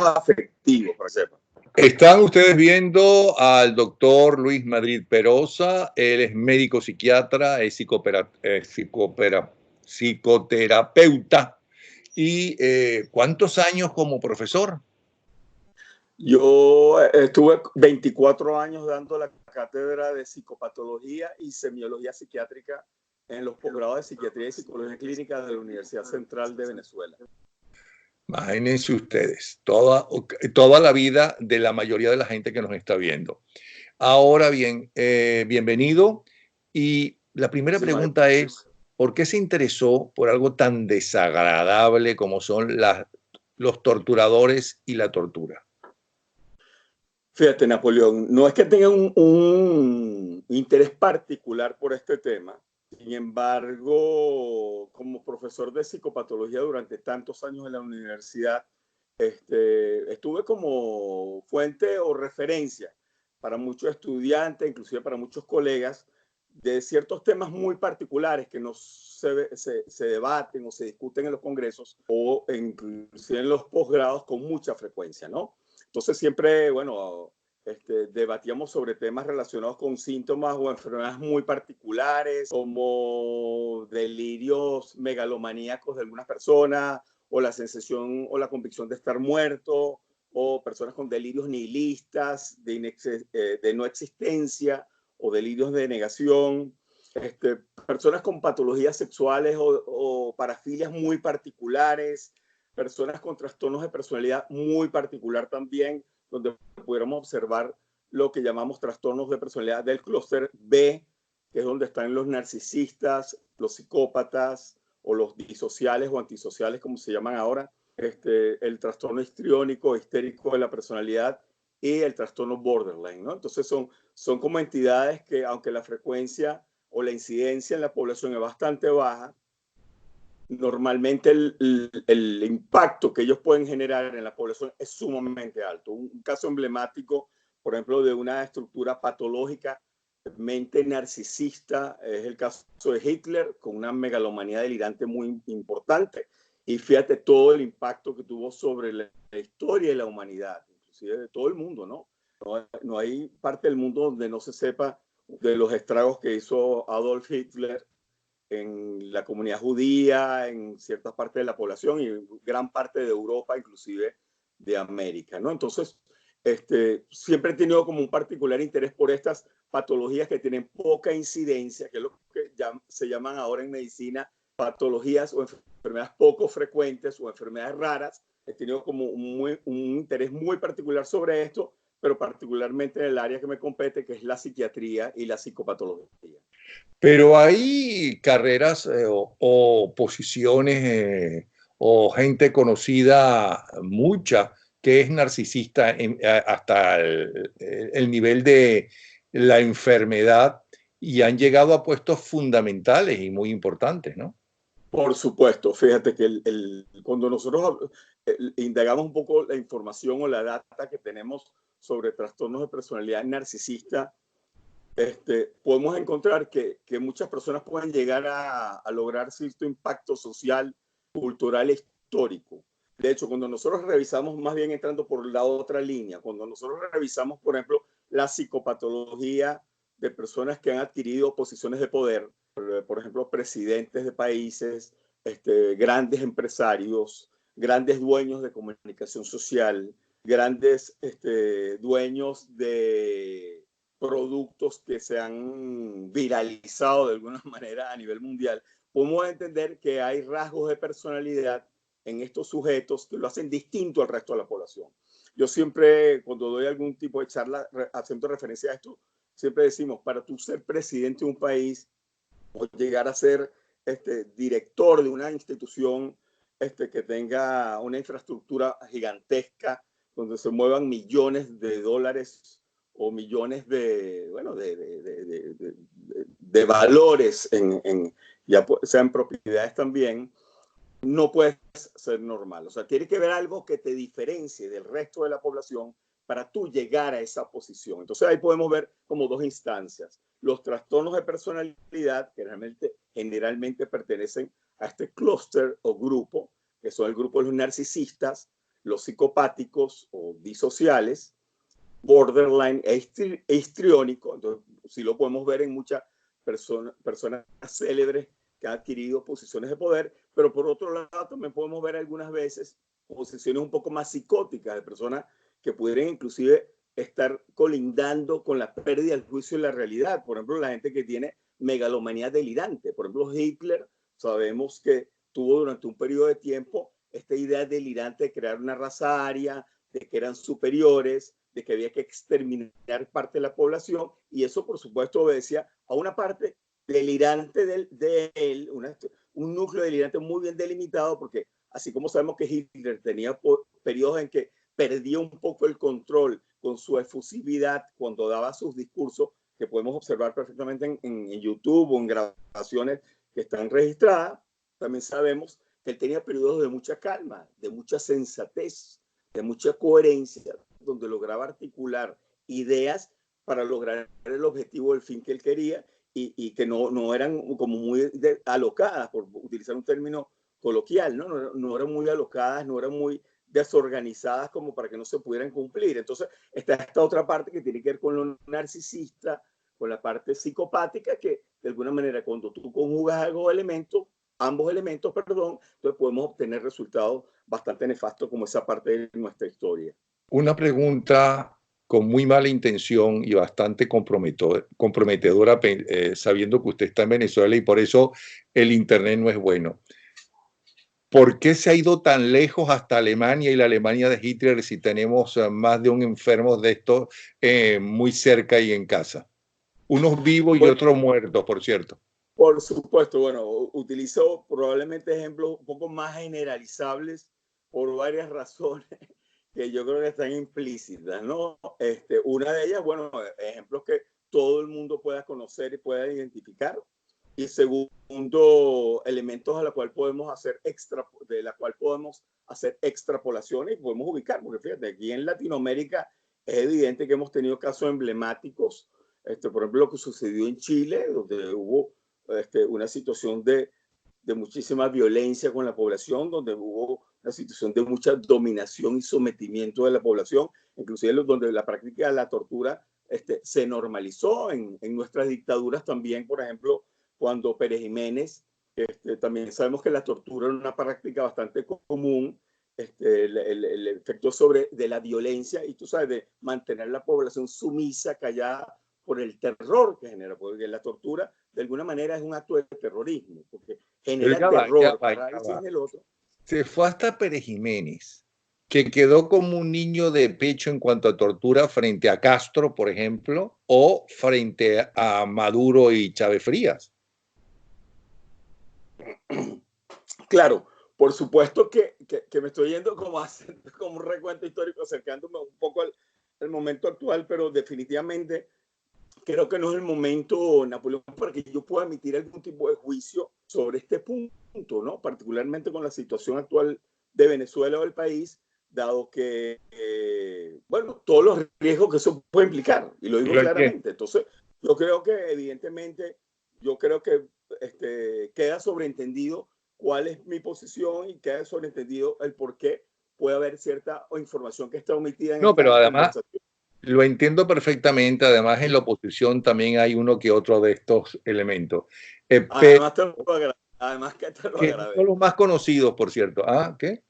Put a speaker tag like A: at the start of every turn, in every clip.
A: afectivos, para que sepan.
B: Están ustedes viendo al doctor Luis Madrid Perosa. Él es médico psiquiatra, es psicoterapeuta. ¿Y cuántos años como profesor?
A: Yo estuve 24 años dando la cátedra de psicopatología y semiología psiquiátrica en los posgrados de psiquiatría y psicología clínica de la Universidad Central de Venezuela.
B: Imagínense ustedes, toda la vida de la mayoría de la gente que nos está viendo. Ahora bien, bienvenido. Y la primera pregunta es, ¿por qué se interesó por algo tan desagradable como son los torturadores y la tortura?
A: Fíjate, Napoleón, no es que tenga un interés particular por este tema. Sin embargo, como profesor de psicopatología durante tantos años en la universidad, estuve como fuente o referencia para muchos estudiantes, inclusive para muchos colegas, de ciertos temas muy particulares que no se debaten o se discuten en los congresos o inclusive en los posgrados con mucha frecuencia, ¿no? Entonces siempre, bueno, debatíamos sobre temas relacionados con síntomas o enfermedades muy particulares, como delirios megalomaníacos de algunas personas, o la sensación o la convicción de estar muerto, o personas con delirios nihilistas, de no existencia, o delirios de negación, personas con patologías sexuales o parafilias muy particulares, personas con trastornos de personalidad muy particular también, donde pudiéramos observar lo que llamamos trastornos de personalidad del clúster B, que es donde están los narcisistas, los psicópatas o los disociales o antisociales, como se llaman ahora, el trastorno histriónico, histérico de la personalidad y el trastorno borderline, ¿no? Entonces son como entidades que, aunque la frecuencia o la incidencia en la población es bastante baja, normalmente el impacto que ellos pueden generar en la población es sumamente alto. Un caso emblemático, por ejemplo, de una estructura patológica mente narcisista es el caso de Hitler, con una megalomanía delirante muy importante. Y fíjate todo el impacto que tuvo sobre la historia y la humanidad, inclusive de todo el mundo, ¿no? No hay parte del mundo donde no se sepa de los estragos que hizo Adolf Hitler en la comunidad judía, en ciertas partes de la población y gran parte de Europa, inclusive de América, ¿no? Entonces, siempre he tenido como un particular interés por estas patologías que tienen poca incidencia, que es lo que se llaman ahora en medicina patologías o enfermedades poco frecuentes o enfermedades raras. He tenido como un interés muy particular sobre esto, pero particularmente en el área que me compete, que es la psiquiatría y la psicopatología.
B: Pero hay carreras o posiciones o gente conocida, mucha, que es narcisista hasta el nivel de la enfermedad y han llegado a puestos fundamentales y muy importantes, ¿no?
A: Por supuesto, fíjate que cuando nosotros indagamos un poco la información o la data que tenemos sobre trastornos de personalidad narcisista, podemos encontrar que muchas personas pueden llegar a lograr cierto impacto social, cultural e histórico. De hecho, cuando nosotros revisamos, más bien entrando por la otra línea, cuando nosotros revisamos, por ejemplo, la psicopatología de personas que han adquirido posiciones de poder, por ejemplo, presidentes de países, grandes empresarios, grandes dueños de comunicación social, grandes dueños de productos que se han viralizado de alguna manera a nivel mundial, podemos entender que hay rasgos de personalidad en estos sujetos que lo hacen distinto al resto de la población. Yo siempre, cuando doy algún tipo de charla haciendo referencia a esto, siempre decimos, para tú ser presidente de un país o llegar a ser director de una institución que tenga una infraestructura gigantesca, donde se muevan millones de dólares o millones de, bueno, de valores, ya sean propiedades también, no puedes ser normal. O sea, tiene que haber algo que te diferencie del resto de la población para tú llegar a esa posición. Entonces ahí podemos ver como dos instancias. Los trastornos de personalidad, que generalmente pertenecen a este clúster o grupo, que son el grupo de los narcisistas, los psicopáticos o disociales, borderline e histriónico. Entonces, sí lo podemos ver en muchas personas célebres que han adquirido posiciones de poder, pero por otro lado también podemos ver algunas veces posiciones un poco más psicóticas de personas que pudieran inclusive estar colindando con la pérdida del juicio y la realidad. Por ejemplo, la gente que tiene megalomanía delirante. Por ejemplo, Hitler, sabemos que tuvo durante un periodo de tiempo esta idea delirante de crear una raza aria, de que eran superiores, de que había que exterminar parte de la población, y eso por supuesto obedecía a una parte delirante de él, un núcleo delirante muy bien delimitado, porque así como sabemos que Hitler tenía periodos en que perdía un poco el control con su efusividad cuando daba sus discursos, que podemos observar perfectamente en YouTube o en grabaciones que están registradas, también sabemos que él tenía periodos de mucha calma, de mucha sensatez, de mucha coherencia, donde lograba articular ideas para lograr el objetivo, el fin que él quería, y que no eran como muy alocadas, por utilizar un término coloquial, no eran muy alocadas, no eran muy desorganizadas como para que no se pudieran cumplir. Entonces está esta otra parte que tiene que ver con lo narcisista, con la parte psicopática, que de alguna manera cuando tú conjugas ambos elementos, entonces podemos obtener resultados bastante nefastos como esa parte de nuestra historia.
B: Una pregunta con muy mala intención y bastante comprometedora, sabiendo que usted está en Venezuela y por eso el Internet no es bueno. ¿Por qué se ha ido tan lejos hasta Alemania y la Alemania de Hitler si tenemos más de un enfermo de estos muy cerca y en casa? Unos vivos y otros muertos, por cierto.
A: Por supuesto, bueno, utilizo probablemente ejemplos un poco más generalizables por varias razones que yo creo que están implícitas, ¿no? Una de ellas, bueno, ejemplos que todo el mundo pueda conocer y pueda identificar. Y segundo, elementos de la cual podemos hacer extrapolaciones y podemos ubicar, porque fíjate, aquí en Latinoamérica es evidente que hemos tenido casos emblemáticos, por ejemplo, lo que sucedió en Chile, donde hubo una situación de muchísima violencia con la población, donde hubo una situación de mucha dominación y sometimiento de la población, inclusive donde la práctica de la tortura se normalizó en nuestras dictaduras también, por ejemplo, cuando Pérez Jiménez, también sabemos que la tortura era una práctica bastante común, el efecto de la violencia y tú sabes, de mantener la población sumisa, callada, por el terror que genera, porque la tortura de alguna manera es un acto de terrorismo, porque genera terror para el y el otro.
B: Se fue hasta Pérez Jiménez, que quedó como un niño de pecho en cuanto a tortura frente a Castro, por ejemplo, o frente a Maduro y Chávez Frías.
A: Claro, por supuesto que me estoy yendo como un recuento histórico, acercándome un poco al momento actual, pero definitivamente creo que no es el momento, Napoleón, para que yo pueda emitir algún tipo de juicio sobre este punto, ¿no? Particularmente con la situación actual de Venezuela o del país, dado que, bueno, todos los riesgos que eso puede implicar, y lo digo claramente. Entonces, yo creo que evidentemente, queda sobreentendido cuál es mi posición y queda sobreentendido el por qué puede haber cierta información que está omitida en
B: pero además
A: conversación.
B: Lo entiendo perfectamente. Además, en la oposición también hay uno que otro de estos elementos.
A: Además, además que te lo agradezco.
B: Son los más conocidos, por cierto. ¿Qué?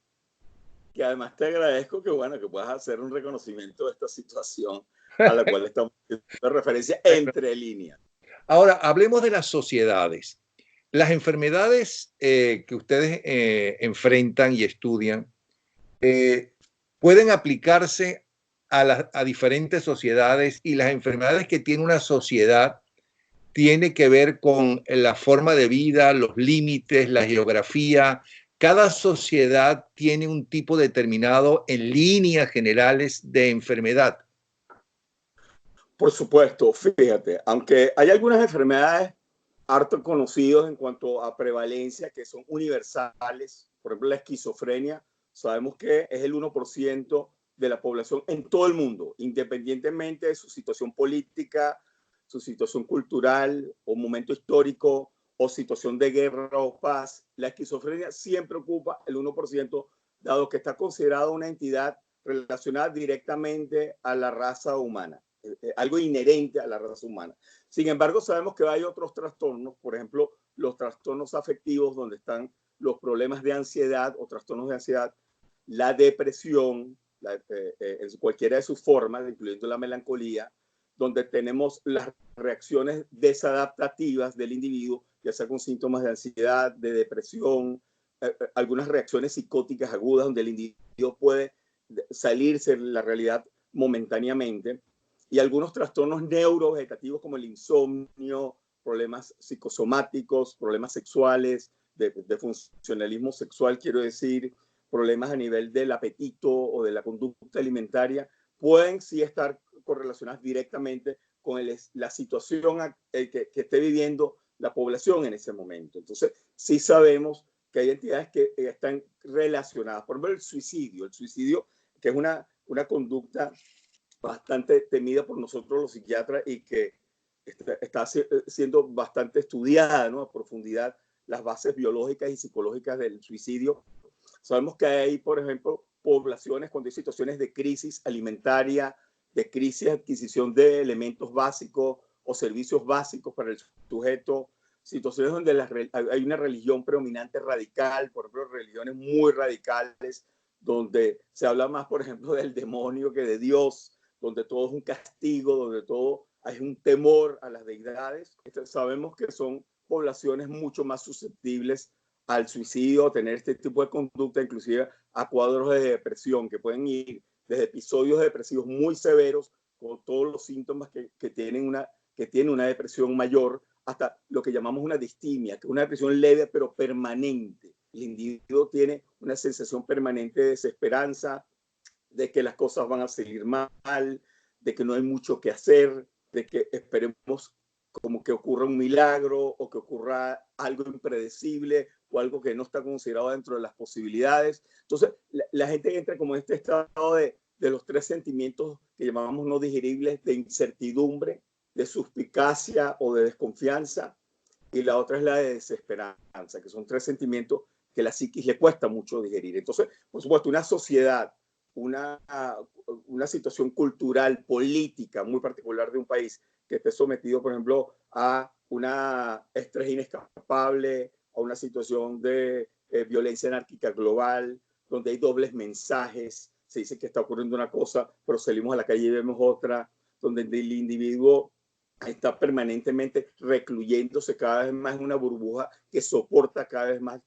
A: Que además te agradezco que, bueno, que puedas hacer un reconocimiento de esta situación a la cual estamos haciendo referencia entre líneas.
B: Ahora, hablemos de las sociedades. Las enfermedades que ustedes enfrentan y estudian pueden aplicarse a diferentes sociedades, y las enfermedades que tiene una sociedad tiene que ver con la forma de vida, los límites, la geografía. Cada sociedad tiene un tipo determinado en líneas generales de enfermedad.
A: Por supuesto, fíjate, aunque hay algunas enfermedades harto conocidas en cuanto a prevalencia que son universales, por ejemplo la esquizofrenia, sabemos que es el 1% de la población en todo el mundo, independientemente de su situación política, su situación cultural o momento histórico o situación de guerra o paz. La esquizofrenia siempre ocupa el 1% dado que está considerado una entidad relacionada directamente a la raza humana, algo inherente a la raza humana. Sin embargo, sabemos que hay otros trastornos, por ejemplo, los trastornos afectivos, donde están los problemas de ansiedad o trastornos de ansiedad, la depresión, en cualquiera de sus formas, incluyendo la melancolía, donde tenemos las reacciones desadaptativas del individuo, ya sea con síntomas de ansiedad, de depresión, algunas reacciones psicóticas agudas, donde el individuo puede salirse de la realidad momentáneamente, y algunos trastornos neurovegetativos como el insomnio, problemas psicosomáticos, problemas sexuales, de funcionalismo sexual, quiero decir, problemas a nivel del apetito o de la conducta alimentaria, pueden sí estar correlacionadas directamente con la situación que esté viviendo la población en ese momento. Entonces, sí sabemos que hay entidades que están relacionadas. Por ejemplo, el suicidio, que es una conducta bastante temida por nosotros los psiquiatras y que está siendo bastante estudiada, ¿no?, a profundidad, las bases biológicas y psicológicas del suicidio. Sabemos que hay, por ejemplo, poblaciones cuando hay situaciones de crisis alimentaria, de crisis de adquisición de elementos básicos o servicios básicos para el sujeto, situaciones donde hay una religión predominante radical, por ejemplo, religiones muy radicales, donde se habla más, por ejemplo, del demonio que de Dios, donde todo es un castigo, donde todo hay un temor a las deidades. Sabemos que son poblaciones mucho más susceptibles al suicidio, a tener este tipo de conducta, inclusive a cuadros de depresión, que pueden ir desde episodios depresivos muy severos, con todos los síntomas que tiene una depresión mayor, hasta lo que llamamos una distimia, que es una depresión leve pero permanente. El individuo tiene una sensación permanente de desesperanza, de que las cosas van a seguir mal, de que no hay mucho que hacer, de que esperemos como que ocurra un milagro o que ocurra algo impredecible o algo que no está considerado dentro de las posibilidades. Entonces, la gente entra como en este estado de los tres sentimientos que llamamos no digeribles, de incertidumbre, de suspicacia o de desconfianza, y la otra es la de desesperanza, que son tres sentimientos que la psiquis le cuesta mucho digerir. Entonces, por supuesto, una sociedad, una situación cultural, política muy particular de un país que esté sometido, por ejemplo, a una estrés inescapable, a una situación de violencia anárquica global, donde hay dobles mensajes, se dice que está ocurriendo una cosa, pero salimos a la calle y vemos otra, donde el individuo está permanentemente recluyéndose cada vez más en una burbuja que soporta cada vez más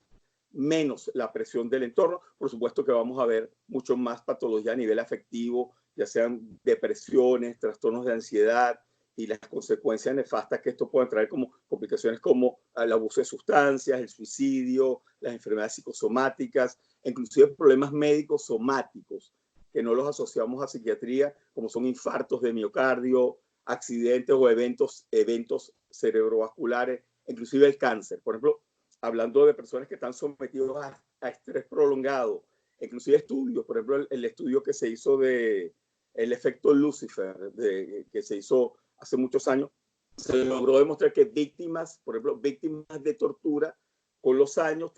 A: menos la presión del entorno. Por supuesto que vamos a ver mucho más patología a nivel afectivo, ya sean depresiones, trastornos de ansiedad y las consecuencias nefastas que esto puede traer, como complicaciones como el abuso de sustancias, el suicidio, las enfermedades psicosomáticas, inclusive problemas médicos somáticos que no los asociamos a psiquiatría, como son infartos de miocardio, accidentes o eventos cerebrovasculares, inclusive el cáncer. Por ejemplo, hablando de personas que están sometidos a estrés prolongado, inclusive estudios, por ejemplo, el estudio que se hizo de el efecto Lucifer, que se hizo hace muchos años, se logró demostrar que víctimas, por ejemplo, víctimas de tortura, con los años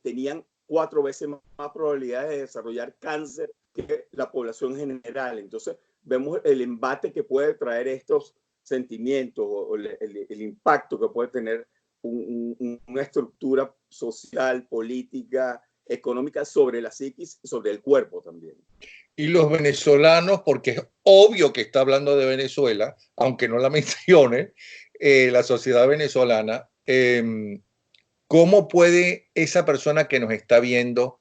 A: tenían 4 veces más probabilidades de desarrollar cáncer que la población general. Entonces, vemos el embate que puede traer estos sentimientos o el impacto que puede tener una estructura social, política, económica sobre la psiquis y sobre el cuerpo también.
B: Y los venezolanos, porque es obvio que está hablando de Venezuela, aunque no la mencione, la sociedad venezolana, ¿cómo puede esa persona que nos está viendo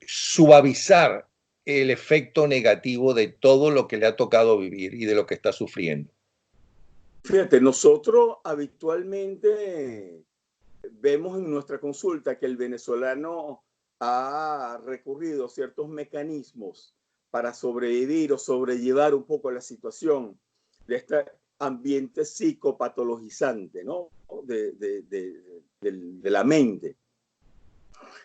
B: suavizar el efecto negativo de todo lo que le ha tocado vivir y de lo que está sufriendo?
A: Fíjate, nosotros habitualmente vemos en nuestra consulta que el venezolano ha recurrido a ciertos mecanismos para sobrevivir o sobrellevar un poco la situación de este ambiente psicopatologizante, ¿no?, de la mente.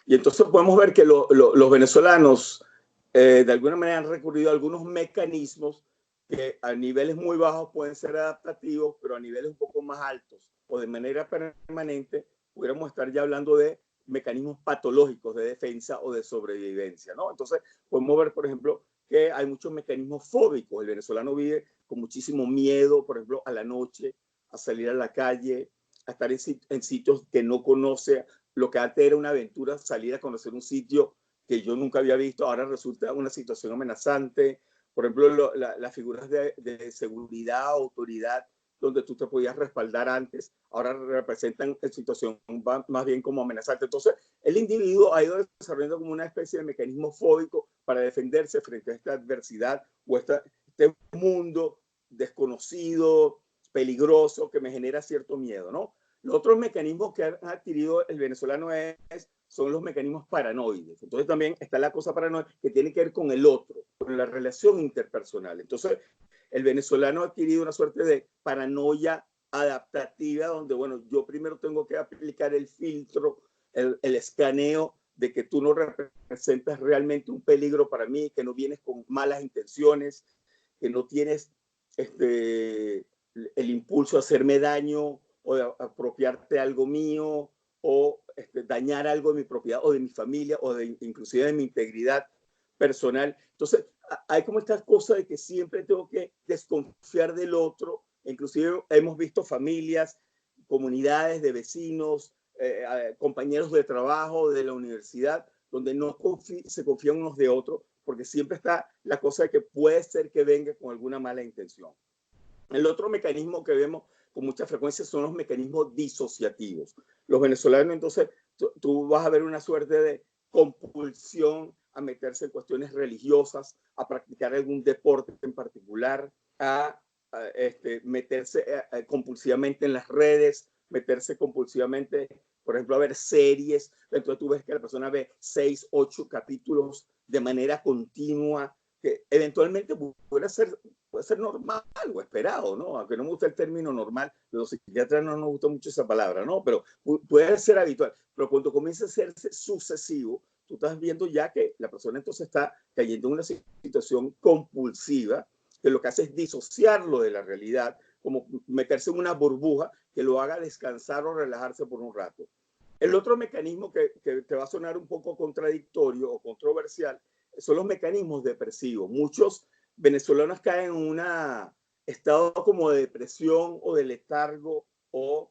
A: Y entonces podemos ver que los venezolanos de alguna manera han recurrido a algunos mecanismos que a niveles muy bajos pueden ser adaptativos, pero a niveles un poco más altos o de manera permanente pudiéramos estar ya hablando de mecanismos patológicos de defensa o de sobrevivencia, ¿no? Entonces, podemos ver, por ejemplo, que hay muchos mecanismos fóbicos. El venezolano vive con muchísimo miedo, por ejemplo, a la noche, a salir a la calle, a estar en sitios que no conoce. Lo que antes era una aventura, salir a conocer un sitio que yo nunca había visto, ahora resulta una situación amenazante. Por ejemplo, las figuras de seguridad, autoridad, donde tú te podías respaldar antes, ahora representan en situación más bien como amenazante. Entonces, el individuo ha ido desarrollando como una especie de mecanismo fóbico para defenderse frente a esta adversidad o este mundo desconocido, peligroso, que me genera cierto miedo, ¿no? Los otros mecanismos que ha adquirido el venezolano son los mecanismos paranoides. Entonces también está la cosa paranoide que tiene que ver con el otro, con la relación interpersonal. Entonces, el venezolano ha adquirido una suerte de paranoia adaptativa donde, bueno, yo primero tengo que aplicar el filtro, el escaneo de que tú no representas realmente un peligro para mí, que no vienes con malas intenciones, que no tienes el impulso a hacerme daño o de apropiarte algo mío o dañar algo de mi propiedad o de mi familia o inclusive de mi integridad personal. Entonces, hay como estas cosas de que siempre tengo que desconfiar del otro. Inclusive hemos visto familias, comunidades de vecinos, compañeros de trabajo, de la universidad, donde no se confían unos de otros, porque siempre está la cosa de que puede ser que venga con alguna mala intención. El otro mecanismo que vemos con mucha frecuencia son los mecanismos disociativos. Los venezolanos, entonces, tú vas a ver una suerte de compulsión a meterse en cuestiones religiosas, a practicar algún deporte en particular, a meterse compulsivamente en las redes, meterse compulsivamente, por ejemplo, a ver series. Entonces tú ves que la persona ve 6, 8 capítulos de manera continua, que eventualmente puede ser normal o esperado, ¿no? Aunque no me gusta el término normal, los psiquiatras no nos gusta mucho esa palabra, ¿no? Pero puede ser habitual. Pero cuando comienza a hacerse sucesivo, tú estás viendo ya que la persona entonces está cayendo en una situación compulsiva, que lo que hace es disociarlo de la realidad, como meterse en una burbuja que lo haga descansar o relajarse por un rato. El otro mecanismo que te va a sonar un poco contradictorio o controversial son los mecanismos depresivos. Muchos venezolanos caen en un estado como de depresión o de letargo o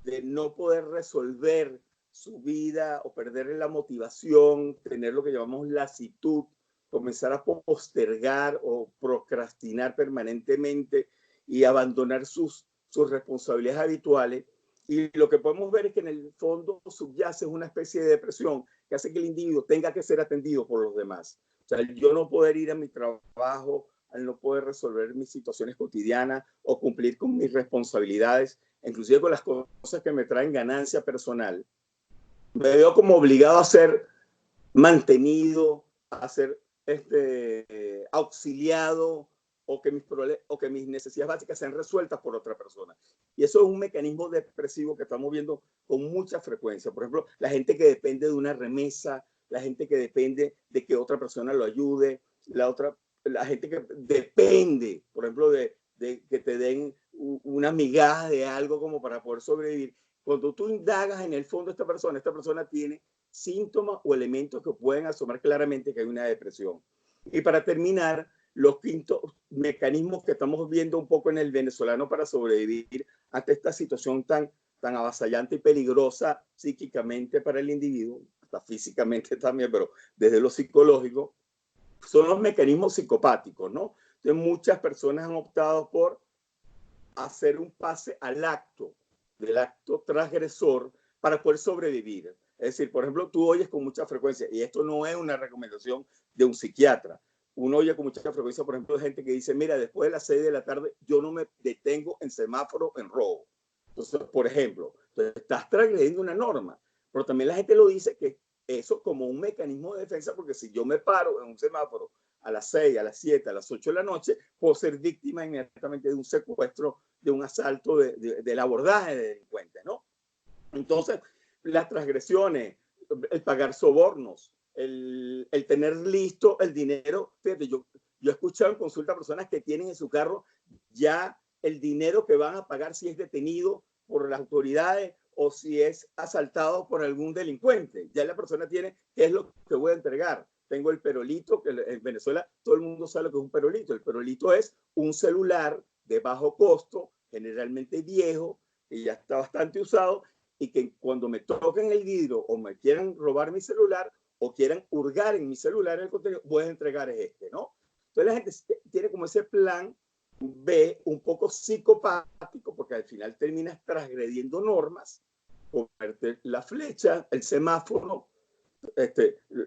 A: de no poder resolver su vida o perder la motivación, tener lo que llamamos lasitud, comenzar a postergar o procrastinar permanentemente y abandonar sus responsabilidades habituales. Y lo que podemos ver es que en el fondo subyace una especie de depresión que hace que el individuo tenga que ser atendido por los demás. O sea, yo no poder ir a mi trabajo, al no poder resolver mis situaciones cotidianas o cumplir con mis responsabilidades, inclusive con las cosas que me traen ganancia personal, me veo como obligado a ser mantenido, a ser auxiliado o que mis necesidades básicas sean resueltas por otra persona. Y eso es un mecanismo depresivo que estamos viendo con mucha frecuencia. Por ejemplo, la gente que depende de una remesa, la gente que depende de que otra persona lo ayude, la gente que depende, por ejemplo, de que te den una migaja de algo como para poder sobrevivir. Cuando tú indagas en el fondo esta persona tiene síntomas o elementos que pueden asomar claramente que hay una depresión. Y para terminar, los quintos mecanismos que estamos viendo un poco en el venezolano para sobrevivir ante esta situación tan avasallante y peligrosa psíquicamente para el individuo, hasta físicamente también, pero desde lo psicológico, son los mecanismos psicopáticos, ¿no? Entonces, muchas personas han optado por hacer un pase del acto transgresor para poder sobrevivir. Es decir, por ejemplo, tú oyes con mucha frecuencia, y esto no es una recomendación de un psiquiatra, uno oye con mucha frecuencia, por ejemplo, de gente que dice, mira, después de las 6 de la tarde yo no me detengo en semáforo en rojo. Entonces, por ejemplo, estás transgrediendo una norma, pero también la gente lo dice que eso como un mecanismo de defensa, porque si yo me paro en un semáforo a las 6, a las 7, a las 8 de la noche, puedo ser víctima inmediatamente de un secuestro, de un asalto, del abordaje de delincuentes, ¿no? Entonces, las transgresiones, el pagar sobornos, el tener listo el dinero. Fíjate, yo he escuchado en consulta a personas que tienen en su carro ya el dinero que van a pagar si es detenido por las autoridades o si es asaltado por algún delincuente. Ya la persona tiene qué es lo que voy a entregar. Tengo el perolito, que en Venezuela todo el mundo sabe lo que es un perolito. El perolito es un celular de bajo costo, generalmente viejo, que ya está bastante usado, y que cuando me toquen el vidrio o me quieran robar mi celular o quieran hurgar en mi celular el contenido, voy a entregar este, ¿no? Entonces la gente tiene como ese plan B un poco psicopático, porque al final terminas transgrediendo normas, ponerte la flecha, el semáforo,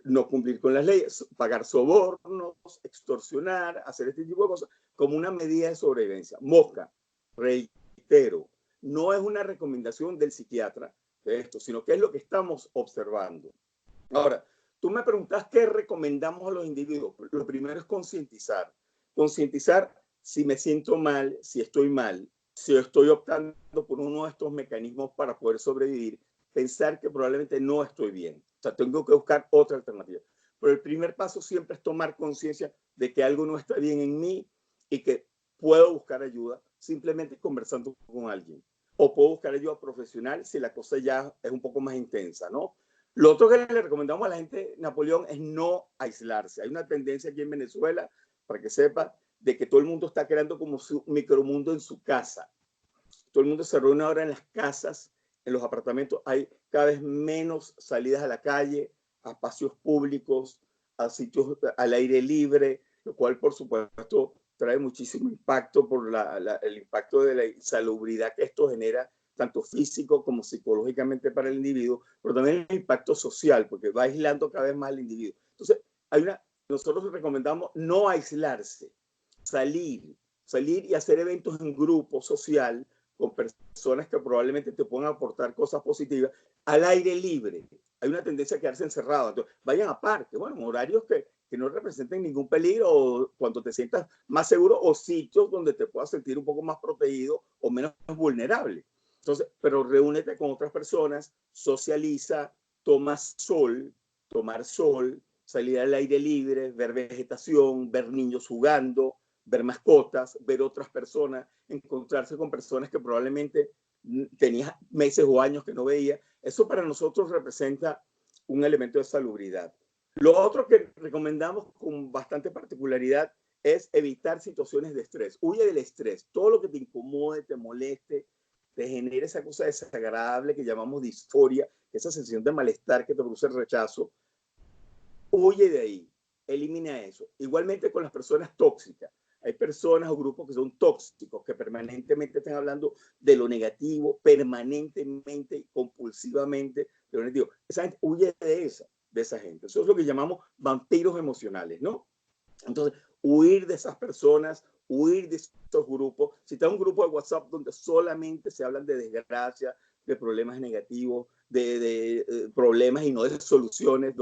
A: no cumplir con las leyes, pagar sobornos, extorsionar, hacer este tipo de cosas como una medida de sobrevivencia. Mosca, reitero, no es una recomendación del psiquiatra de esto, sino que es lo que estamos observando. Ahora, tú me preguntas qué recomendamos a los individuos. Lo primero es concientizar. Concientizar si me siento mal, si estoy mal, si estoy optando por uno de estos mecanismos para poder sobrevivir, pensar que probablemente no estoy bien. O sea, tengo que buscar otra alternativa. Pero el primer paso siempre es tomar conciencia de que algo no está bien en mí y que puedo buscar ayuda simplemente conversando con alguien. O puedo buscar ayuda profesional si la cosa ya es un poco más intensa, ¿no? Lo otro que le recomendamos a la gente, Napoleón, es no aislarse. Hay una tendencia aquí en Venezuela, para que sepa, de que todo el mundo está creando como su micromundo en su casa. Todo el mundo se reúne ahora en las casas, en los apartamentos. Hay cada vez menos salidas a la calle, a espacios públicos, a sitios al aire libre, lo cual, por supuesto, trae muchísimo impacto por el impacto de la insalubridad que esto genera, tanto físico como psicológicamente para el individuo, pero también el impacto social, porque va aislando cada vez más al individuo. Entonces, nosotros recomendamos no aislarse, salir y hacer eventos en grupo social con personas que probablemente te puedan aportar cosas positivas al aire libre. Hay una tendencia a quedarse encerrado. Entonces, vayan a parques, bueno, horarios que no representen ningún peligro, o cuando te sientas más seguro, o sitios donde te puedas sentir un poco más protegido o menos vulnerable. Entonces, pero reúnete con otras personas, socializa, tomar sol, salir al aire libre, ver vegetación, ver niños jugando, ver mascotas, ver otras personas, encontrarse con personas que probablemente tenías meses o años que no veía. Eso para nosotros representa un elemento de salubridad. Lo otro que recomendamos con bastante particularidad es evitar situaciones de estrés. Huye del estrés. Todo lo que te incomode, te moleste, te genere esa cosa desagradable que llamamos disforia, esa sensación de malestar que te produce el rechazo, huye de ahí, elimina eso. Igualmente con las personas tóxicas. Hay personas o grupos que son tóxicos, que permanentemente están hablando de lo negativo, permanentemente, compulsivamente de lo negativo. Esa gente huye de esa gente. Eso es lo que llamamos vampiros emocionales, ¿no? Entonces, huir de esas personas, huir de estos grupos. Si está un grupo de WhatsApp donde solamente se hablan de desgracia, de problemas negativos, de problemas y no de soluciones,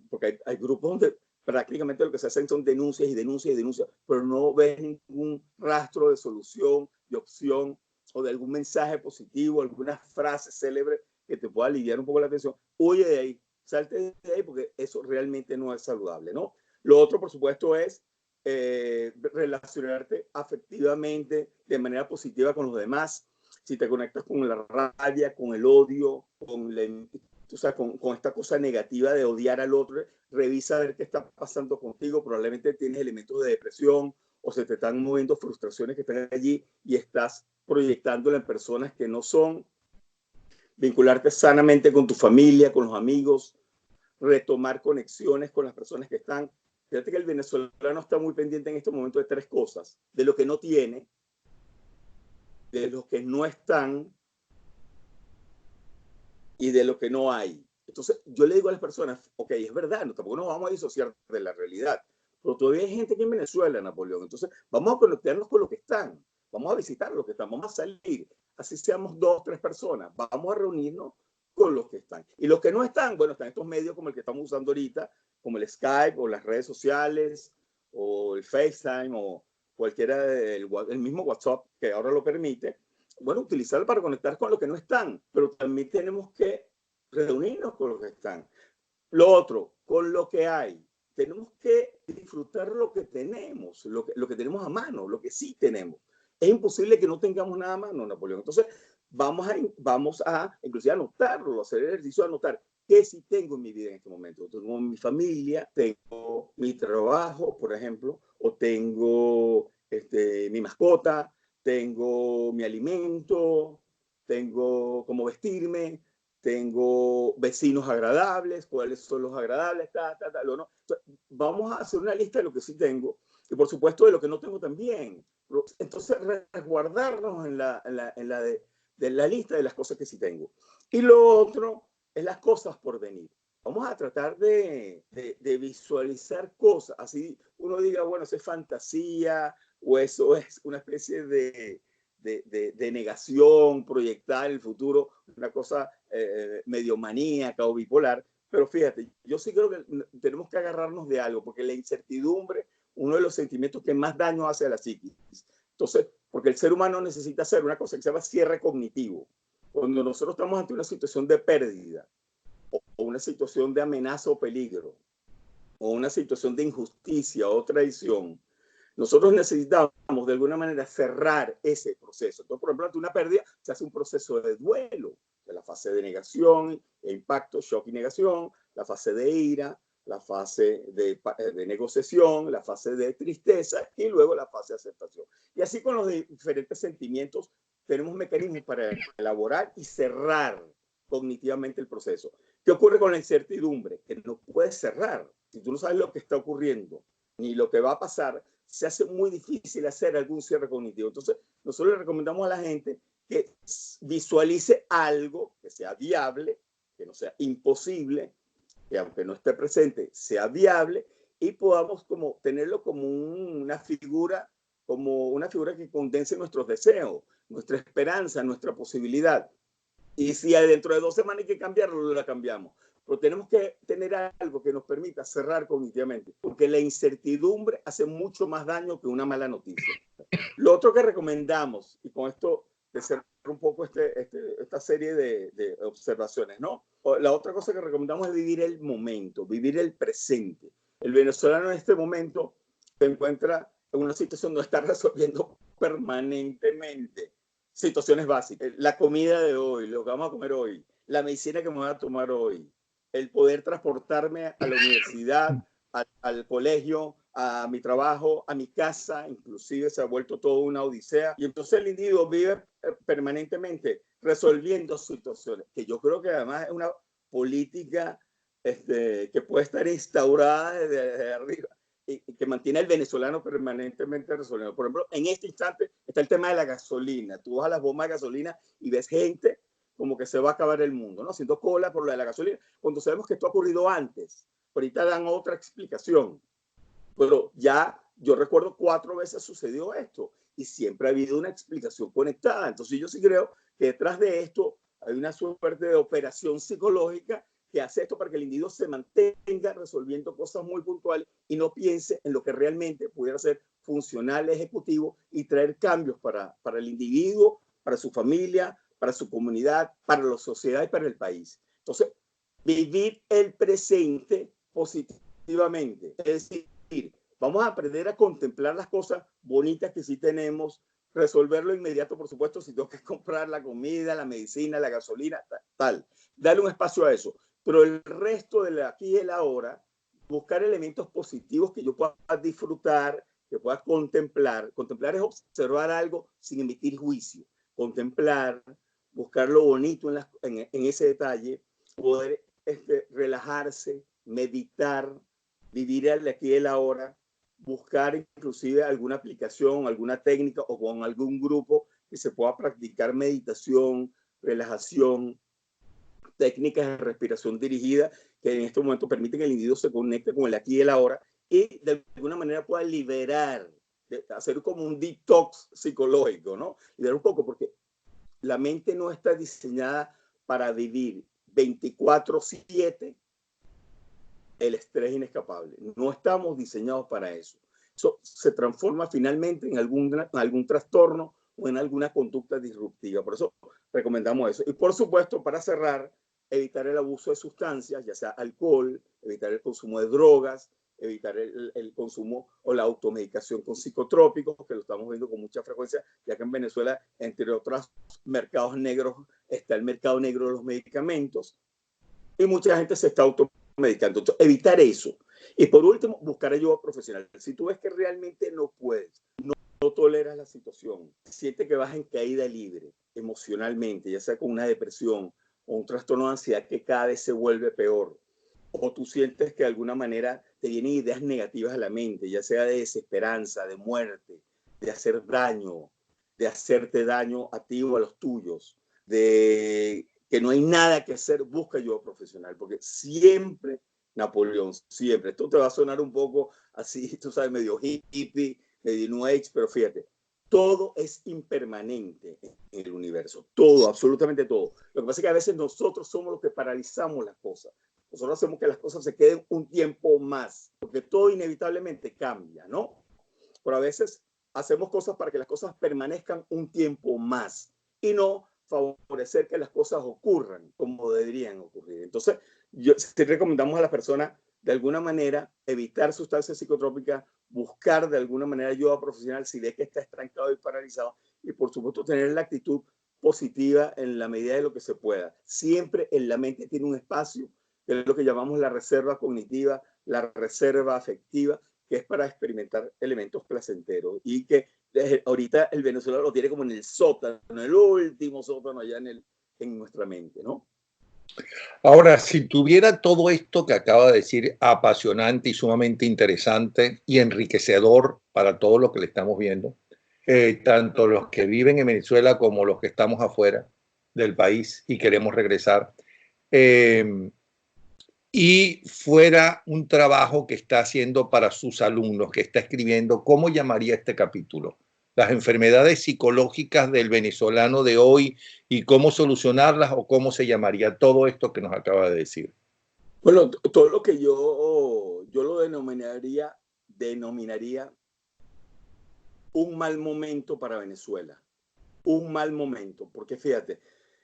A: porque hay grupos donde prácticamente lo que se hacen son denuncias y denuncias y denuncias, pero no ves ningún rastro de solución, de opción o de algún mensaje positivo, alguna frase célebre que te pueda aliviar un poco la atención. Huye de ahí, salte de ahí, porque eso realmente no es saludable, ¿no? Lo otro, por supuesto, es relacionarte afectivamente de manera positiva con los demás. Si te conectas con la rabia, con el odio, con esta cosa negativa de odiar al otro, revisa a ver qué está pasando contigo. Probablemente tienes elementos de depresión o se te están moviendo frustraciones que están allí y estás proyectándolo en personas que no son. Vincularte sanamente con tu familia, con los amigos, retomar conexiones con las personas que están. Fíjate que el venezolano está muy pendiente en este momento de tres cosas: de lo que no tiene, de los que no están y de lo que no hay. Entonces, yo le digo a las personas, ok, es verdad, tampoco nos vamos a disociar de la realidad, pero todavía hay gente aquí en Venezuela, Napoleón. Entonces, vamos a conectarnos con los que están, vamos a visitar los que están, vamos a salir, así seamos 2 o 3 personas, vamos a reunirnos con los que están. Y los que no están, bueno, están estos medios como el que estamos usando ahorita, como el Skype o las redes sociales o el FaceTime o cualquiera del el mismo WhatsApp que ahora lo permite. Bueno, utilizarlo para conectar con los que no están, pero también tenemos que reunirnos con los que están. Lo otro, con lo que hay. Tenemos que disfrutar lo que tenemos, lo que tenemos a mano, lo que sí tenemos. Es imposible que no tengamos nada a mano, Napoleón. Entonces, vamos a inclusive anotarlo, hacer el ejercicio de anotar qué sí tengo en mi vida en este momento. Tengo mi familia, tengo mi trabajo, por ejemplo, o tengo mi mascota, tengo mi alimento, tengo cómo vestirme, tengo vecinos agradables, cuáles son los agradables, o no. Entonces, vamos a hacer una lista de lo que sí tengo y por supuesto de lo que no tengo también. Entonces, resguardarnos en la lista de las cosas que sí tengo. Y lo otro es las cosas por venir. Vamos a tratar de visualizar cosas, así uno diga, bueno, eso es fantasía o eso es una especie de negación, proyectar el futuro, una cosa medio maníaca o bipolar. Pero fíjate, yo sí creo que tenemos que agarrarnos de algo, porque la incertidumbre, uno de los sentimientos que más daño hace a la psiquis. Entonces, porque el ser humano necesita hacer una cosa que se llama cierre cognitivo. Cuando nosotros estamos ante una situación de pérdida, o una situación de amenaza o peligro, o una situación de injusticia o traición, nosotros necesitamos de alguna manera cerrar ese proceso. Entonces, por ejemplo, ante una pérdida se hace un proceso de duelo, de la fase de negación, impacto, shock y negación, la fase de ira, la fase de negociación, la fase de tristeza y luego la fase de aceptación. Y así con los diferentes sentimientos tenemos mecanismos para elaborar y cerrar cognitivamente el proceso. ¿Qué ocurre con la incertidumbre? Que no puedes cerrar. Si tú no sabes lo que está ocurriendo ni lo que va a pasar, se hace muy difícil hacer algún cierre cognitivo. Entonces, nosotros le recomendamos a la gente que visualice algo que sea viable, que no sea imposible, que aunque no esté presente, sea viable y podamos como tenerlo como una figura que condense nuestros deseos, nuestra esperanza, nuestra posibilidad. Y si dentro de 2 semanas hay que cambiarlo, la cambiamos. Pero tenemos que tener algo que nos permita cerrar cognitivamente, porque la incertidumbre hace mucho más daño que una mala noticia. Lo otro que recomendamos, y con esto de cerrar un poco esta serie de observaciones, ¿no? La otra cosa que recomendamos es vivir el momento, vivir el presente. El venezolano en este momento se encuentra en una situación donde está resolviendo permanentemente situaciones básicas. La comida de hoy, lo que vamos a comer hoy, la medicina que me voy a tomar hoy, el poder transportarme a la universidad, al colegio, a mi trabajo, a mi casa, inclusive se ha vuelto todo una odisea. Y entonces el individuo vive permanentemente resolviendo situaciones, que yo creo que además es una política que puede estar instaurada desde arriba y que mantiene al venezolano permanentemente resolviendo. Por ejemplo, en este instante está el tema de la gasolina. Tú vas a las bombas de gasolina y ves gente como que se va a acabar el mundo, ¿no? Haciendo cola por lo de la gasolina, cuando sabemos que esto ha ocurrido antes. Ahorita dan otra explicación. Pero ya yo recuerdo 4 veces sucedió esto y siempre ha habido una explicación conectada. Entonces yo sí creo que detrás de esto hay una suerte de operación psicológica que hace esto para que el individuo se mantenga resolviendo cosas muy puntuales y no piense en lo que realmente pudiera ser funcional, ejecutivo y traer cambios para el individuo, para su familia, para su comunidad, para la sociedad y para el país. Entonces, vivir el presente positivamente, es decir, vamos a aprender a contemplar las cosas bonitas que sí tenemos, resolverlo inmediato, por supuesto, si tengo que comprar la comida, la medicina, la gasolina, tal. Darle un espacio a eso. Pero el resto de aquí y el ahora, buscar elementos positivos que yo pueda disfrutar, que pueda contemplar. Contemplar es observar algo sin emitir juicio. Contemplar, buscar lo bonito en ese detalle, poder relajarse, meditar, vivir el aquí y el ahora, buscar inclusive alguna aplicación, alguna técnica o con algún grupo que se pueda practicar meditación, relajación, técnicas de respiración dirigida que en este momento permiten que el individuo se conecte con el aquí y el ahora y de alguna manera pueda liberar, hacer como un detox psicológico, ¿no? Liberar un poco porque la mente no está diseñada para vivir 24/7 el estrés inescapable. No estamos diseñados para eso. Eso se transforma finalmente en algún trastorno o en alguna conducta disruptiva. Por eso recomendamos eso. Y por supuesto, para cerrar, evitar el abuso de sustancias, ya sea alcohol, evitar el consumo de drogas, evitar el consumo o la automedicación con psicotrópicos, que lo estamos viendo con mucha frecuencia, ya que en Venezuela, entre otros mercados negros, está el mercado negro de los medicamentos y mucha gente se está automedicando. Entonces, evitar eso. Y por último, buscar ayuda profesional. Si tú ves que realmente no puedes, no toleras la situación, sientes que vas en caída libre emocionalmente, ya sea con una depresión o un trastorno de ansiedad que cada vez se vuelve peor, o tú sientes que de alguna manera te vienen ideas negativas a la mente, ya sea de desesperanza, de muerte, de hacer daño, de hacerte daño a ti o a los tuyos, de que no hay nada que hacer, busca ayuda profesional, porque siempre, Napoleón, siempre, esto te va a sonar un poco así, tú sabes, medio hippie, medio New Age, pero fíjate, todo es impermanente en el universo, todo, absolutamente todo. Lo que pasa es que a veces nosotros somos los que paralizamos las cosas. Nosotros hacemos que las cosas se queden un tiempo más, porque todo inevitablemente cambia, ¿no? Pero a veces hacemos cosas para que las cosas permanezcan un tiempo más y no favorecer que las cosas ocurran como deberían ocurrir. Entonces, sí recomendamos a las personas de alguna manera evitar sustancias psicotrópicas, buscar de alguna manera ayuda profesional si ves que está estancado y paralizado y por supuesto tener la actitud positiva en la medida de lo que se pueda. Siempre en la mente tiene un espacio, que es lo que llamamos la reserva cognitiva, la reserva afectiva, que es para experimentar elementos placenteros y que ahorita el venezolano lo tiene como en el sótano, en el último sótano allá en nuestra mente, ¿no?
B: Ahora, si tuviera todo esto que acaba de decir apasionante y sumamente interesante y enriquecedor para todo lo que le estamos viendo, tanto los que viven en Venezuela como los que estamos afuera del país y queremos regresar, y fuera un trabajo que está haciendo para sus alumnos, que está escribiendo, ¿cómo llamaría este capítulo? Las enfermedades psicológicas del venezolano de hoy y cómo solucionarlas, o cómo se llamaría todo esto que nos acaba de decir.
A: Bueno, todo lo que yo lo denominaría un mal momento para Venezuela. Un mal momento, porque fíjate,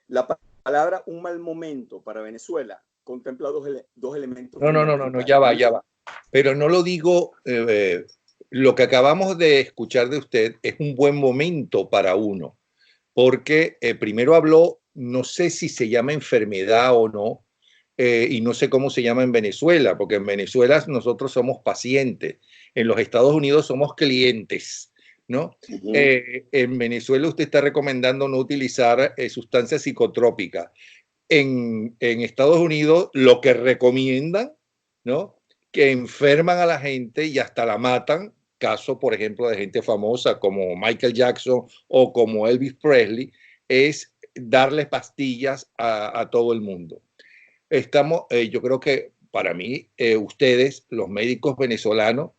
A: la palabra un mal momento para Venezuela contempla dos elementos
B: No,
A: fundamentales.
B: ya va. Pero no lo digo, lo que acabamos de escuchar de usted es un buen momento para uno, porque primero habló, no sé si se llama enfermedad o no, y no sé cómo se llama en Venezuela, porque en Venezuela nosotros somos pacientes, en los Estados Unidos somos clientes, ¿no? En Venezuela usted está recomendando no utilizar sustancias psicotrópicas. En Estados Unidos lo que recomiendan, ¿no? Que enferman a la gente y hasta la matan. Caso, por ejemplo, de gente famosa como Michael Jackson o como Elvis Presley, es darles pastillas a todo el mundo. Yo creo que para mí, ustedes, los médicos venezolanos,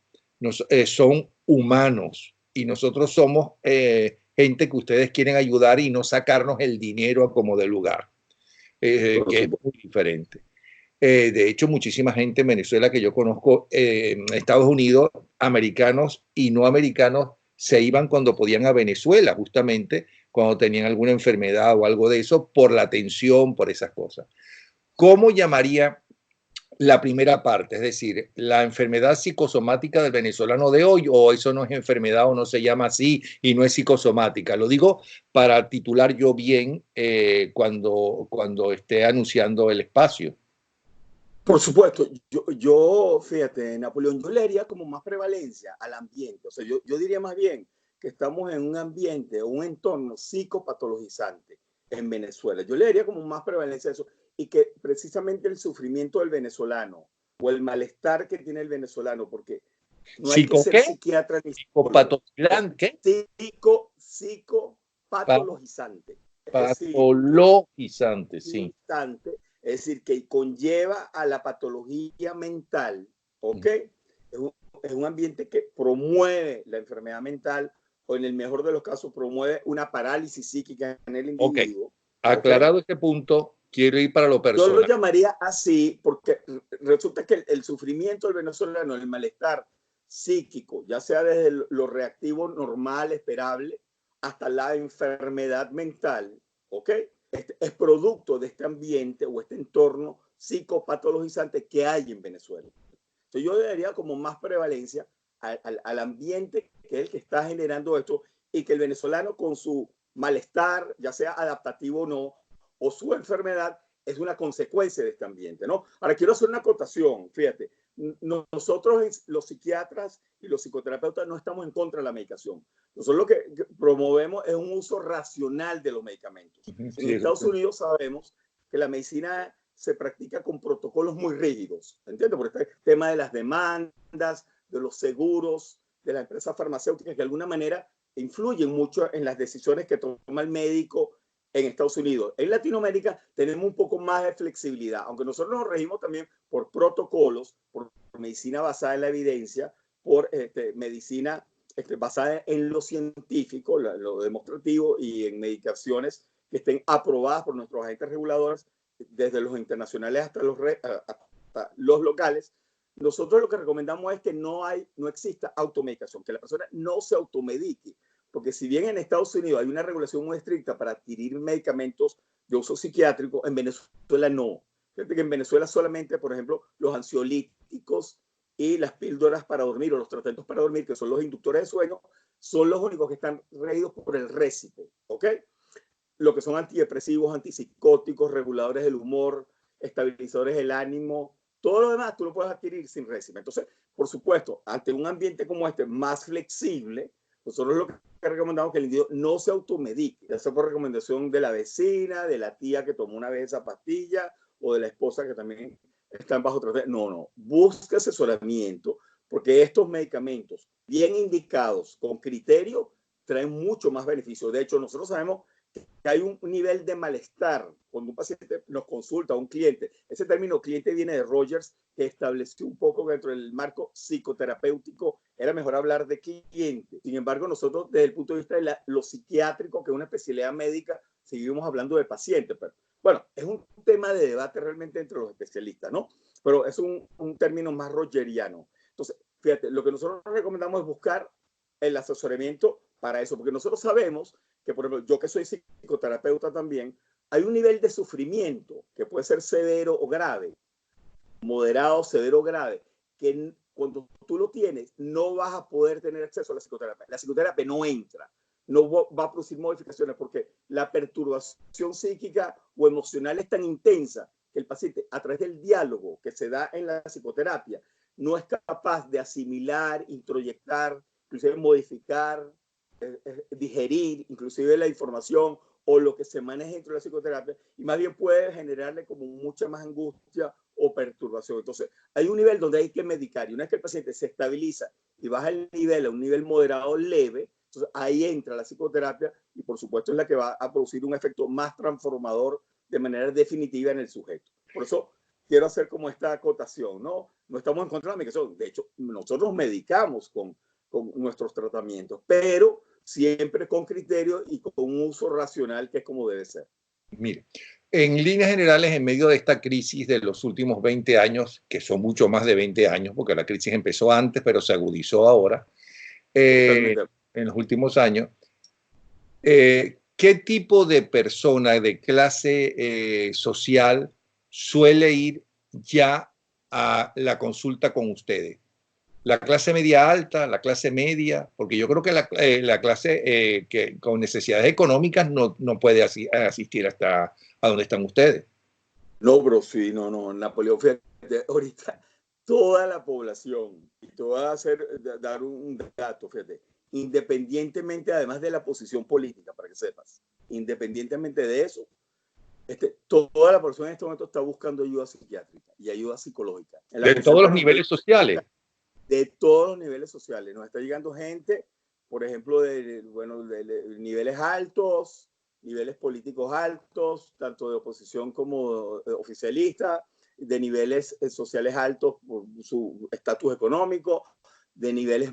B: son humanos y nosotros somos gente que ustedes quieren ayudar y no sacarnos el dinero a como de lugar, que es muy diferente. De hecho, muchísima gente en Venezuela que yo conozco, en Estados Unidos, americanos y no americanos, se iban cuando podían a Venezuela, justamente cuando tenían alguna enfermedad o algo de eso, por la atención, por esas cosas. ¿Cómo llamaría la primera parte? Es decir, la enfermedad psicosomática del venezolano de hoy, o eso no es enfermedad o no se llama así y no es psicosomática. Lo digo para titular yo bien cuando esté anunciando el espacio.
A: Por supuesto, fíjate, Napoleón, yo le haría como más prevalencia al ambiente. O sea, yo diría más bien que estamos en un ambiente o un entorno psicopatologizante en Venezuela. Yo le daría como más prevalencia a eso y que precisamente el sufrimiento del venezolano o el malestar que tiene el venezolano, porque no hay que ser psiquiatra ni psicólogo.
B: ¿Psicopatologizante?
A: Psicopatologizante.
B: Patologizante, sí.
A: Es decir, que conlleva a la patología mental, ¿ok? Es un ambiente que promueve la enfermedad mental o en el mejor de los casos promueve una parálisis psíquica en el individuo.
B: Ok, aclarado este punto, quiero ir para lo personal.
A: Yo lo llamaría así porque resulta que el sufrimiento del venezolano, el malestar psíquico, ya sea desde lo reactivo normal, esperable, hasta la enfermedad mental, ¿ok? Es producto de este ambiente o este entorno psicopatologizante que hay en Venezuela. Entonces yo le daría como más prevalencia al ambiente que es el que está generando esto y que el venezolano con su malestar, ya sea adaptativo o no, o su enfermedad, es una consecuencia de este ambiente, ¿no? Ahora, quiero hacer una acotación, fíjate, nosotros los psiquiatras y los psicoterapeutas no estamos en contra de la medicación. Nosotros lo que promovemos es un uso racional de los medicamentos. En
B: Sí,
A: Estados Unidos sabemos que la medicina se practica con protocolos muy rígidos, ¿entiendes? Por este tema de las demandas, de los seguros, de las empresas farmacéuticas, que de alguna manera influyen mucho en las decisiones que toma el médico en Estados Unidos. En Latinoamérica tenemos un poco más de flexibilidad, aunque nosotros nos regimos también por protocolos, por medicina basada en la evidencia, por medicina basada en lo científico, lo demostrativo y en medicaciones que estén aprobadas por nuestros agentes reguladores, desde los internacionales hasta los locales. Nosotros lo que recomendamos es que no exista automedicación, que la persona no se automedique, porque si bien en Estados Unidos hay una regulación muy estricta para adquirir medicamentos de uso psiquiátrico, en Venezuela no. Fíjate que en Venezuela solamente, por ejemplo, los ansiolíticos y las píldoras para dormir o los tratamientos para dormir, que son los inductores de sueño, son los únicos que están regidos por el récipe, ¿ok? Lo que son antidepresivos, antipsicóticos, reguladores del humor, estabilizadores del ánimo, todo lo demás tú lo puedes adquirir sin récipe. Entonces, por supuesto, ante un ambiente como este más flexible, nosotros lo que recomendamos es que el individuo no se automedique, ya sea por recomendación de la vecina, de la tía que tomó una vez esa pastilla o de la esposa que también está bajo tratamiento. No, busque asesoramiento, porque estos medicamentos bien indicados, con criterio, traen mucho más beneficio. De hecho, nosotros sabemos que hay un nivel de malestar cuando un paciente nos consulta, un cliente. Ese término cliente viene de Rogers, que estableció un poco dentro del marco psicoterapéutico, era mejor hablar de cliente. Sin embargo, nosotros desde el punto de vista de lo psiquiátrico, que es una especialidad médica, seguimos hablando de paciente. Pero bueno, es un tema de debate realmente entre los especialistas, ¿no? Pero es un término más rogeriano. Entonces, fíjate, lo que nosotros recomendamos es buscar el asesoramiento para eso, porque nosotros sabemos que, por ejemplo, yo que soy psicoterapeuta también, hay un nivel de sufrimiento que puede ser severo o grave, moderado, severo o grave, que cuando tú lo tienes no vas a poder tener acceso a la psicoterapia. La psicoterapia no entra, no va a producir modificaciones porque la perturbación psíquica o emocional es tan intensa que el paciente, a través del diálogo que se da en la psicoterapia, no es capaz de asimilar, introyectar, inclusive modificar, digerir inclusive la información o lo que se maneja dentro de la psicoterapia, y más bien puede generarle como mucha más angustia o perturbación. Entonces, hay un nivel donde hay que medicar, y una vez que el paciente se estabiliza y baja el nivel a un nivel moderado leve, entonces ahí entra la psicoterapia y por supuesto es la que va a producir un efecto más transformador de manera definitiva en el sujeto. Por eso quiero hacer como esta acotación, ¿no? No estamos en contra de la medicación, de hecho, nosotros medicamos con nuestros tratamientos, pero siempre con criterio y con un uso racional, que es como debe ser.
B: Mire, en líneas generales, en medio de esta crisis de los últimos 20 años, que son mucho más de 20 años, porque la crisis empezó antes, pero se agudizó ahora, en los últimos años, ¿qué tipo de persona de clase social suele ir ya a la consulta con ustedes? La clase media alta, la clase media, porque yo creo que la clase que con necesidades económicas no puede asistir hasta a donde están ustedes.
A: No, bro, sí, no, Napoleón, fíjate, ahorita toda la población, y te voy a dar un dato, fíjate, independientemente además de la posición política, para que sepas, independientemente de eso, toda la población en este momento está buscando ayuda psiquiátrica y ayuda psicológica.
B: De todos los niveles sociales.
A: De todos los niveles sociales. Nos está llegando gente, por ejemplo, de niveles altos, niveles políticos altos, tanto de oposición como oficialista, de niveles sociales altos por su estatus económico, de niveles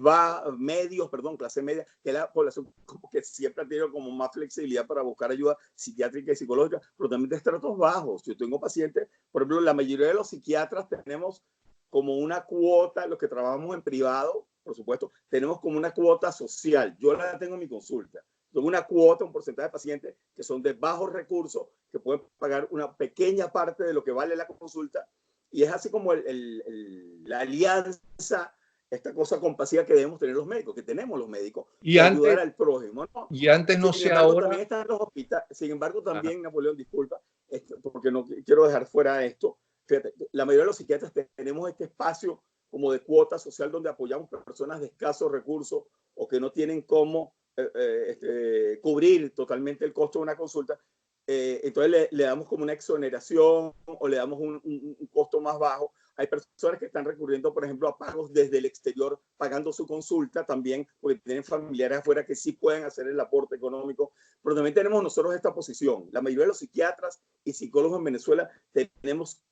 A: medios, clase media, que es la población como que siempre ha tenido como más flexibilidad para buscar ayuda psiquiátrica y psicológica, pero también de estratos bajos. Yo tengo pacientes, por ejemplo, la mayoría de los psiquiatras tenemos como una cuota, los que trabajamos en privado, por supuesto, tenemos como una cuota social. Yo la tengo en mi consulta. Tengo una cuota, un porcentaje de pacientes que son de bajos recursos, que pueden pagar una pequeña parte de lo que vale la consulta, Y es así como la alianza, esta cosa compasiva que debemos tener los médicos, que tenemos los médicos,
B: Y
A: de
B: antes,
A: ayudar al prójimo, ¿no?
B: y antes no
A: Sin
B: sé
A: embargo,
B: ahora.
A: también están los hospitales. Sin embargo,
B: Ajá.
A: también, Napoleón, disculpa, porque no quiero dejar fuera esto. Fíjate, la mayoría de los psiquiatras tenemos este espacio como de cuota social donde apoyamos a personas de escasos recursos o que no tienen cómo cubrir totalmente el costo de una consulta. Entonces le damos como una exoneración o le damos un costo más bajo. Hay personas que están recurriendo, por ejemplo, a pagos desde el exterior, pagando su consulta también, porque tienen familiares afuera que sí pueden hacer el aporte económico. Pero también tenemos nosotros esta posición. La mayoría de los psiquiatras y psicólogos en Venezuela tenemos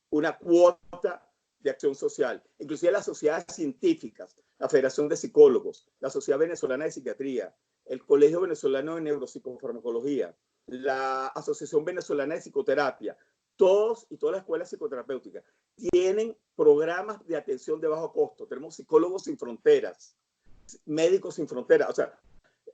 A: una cuota de acción social. Inclusive las sociedades científicas, la Federación de Psicólogos, la Sociedad Venezolana de Psiquiatría, el Colegio Venezolano de Neuropsicofarmacología, la Asociación Venezolana de Psicoterapia, todos y todas las escuelas psicoterapéuticas tienen programas de atención de bajo costo. Tenemos Psicólogos Sin Fronteras, Médicos Sin Fronteras. O sea,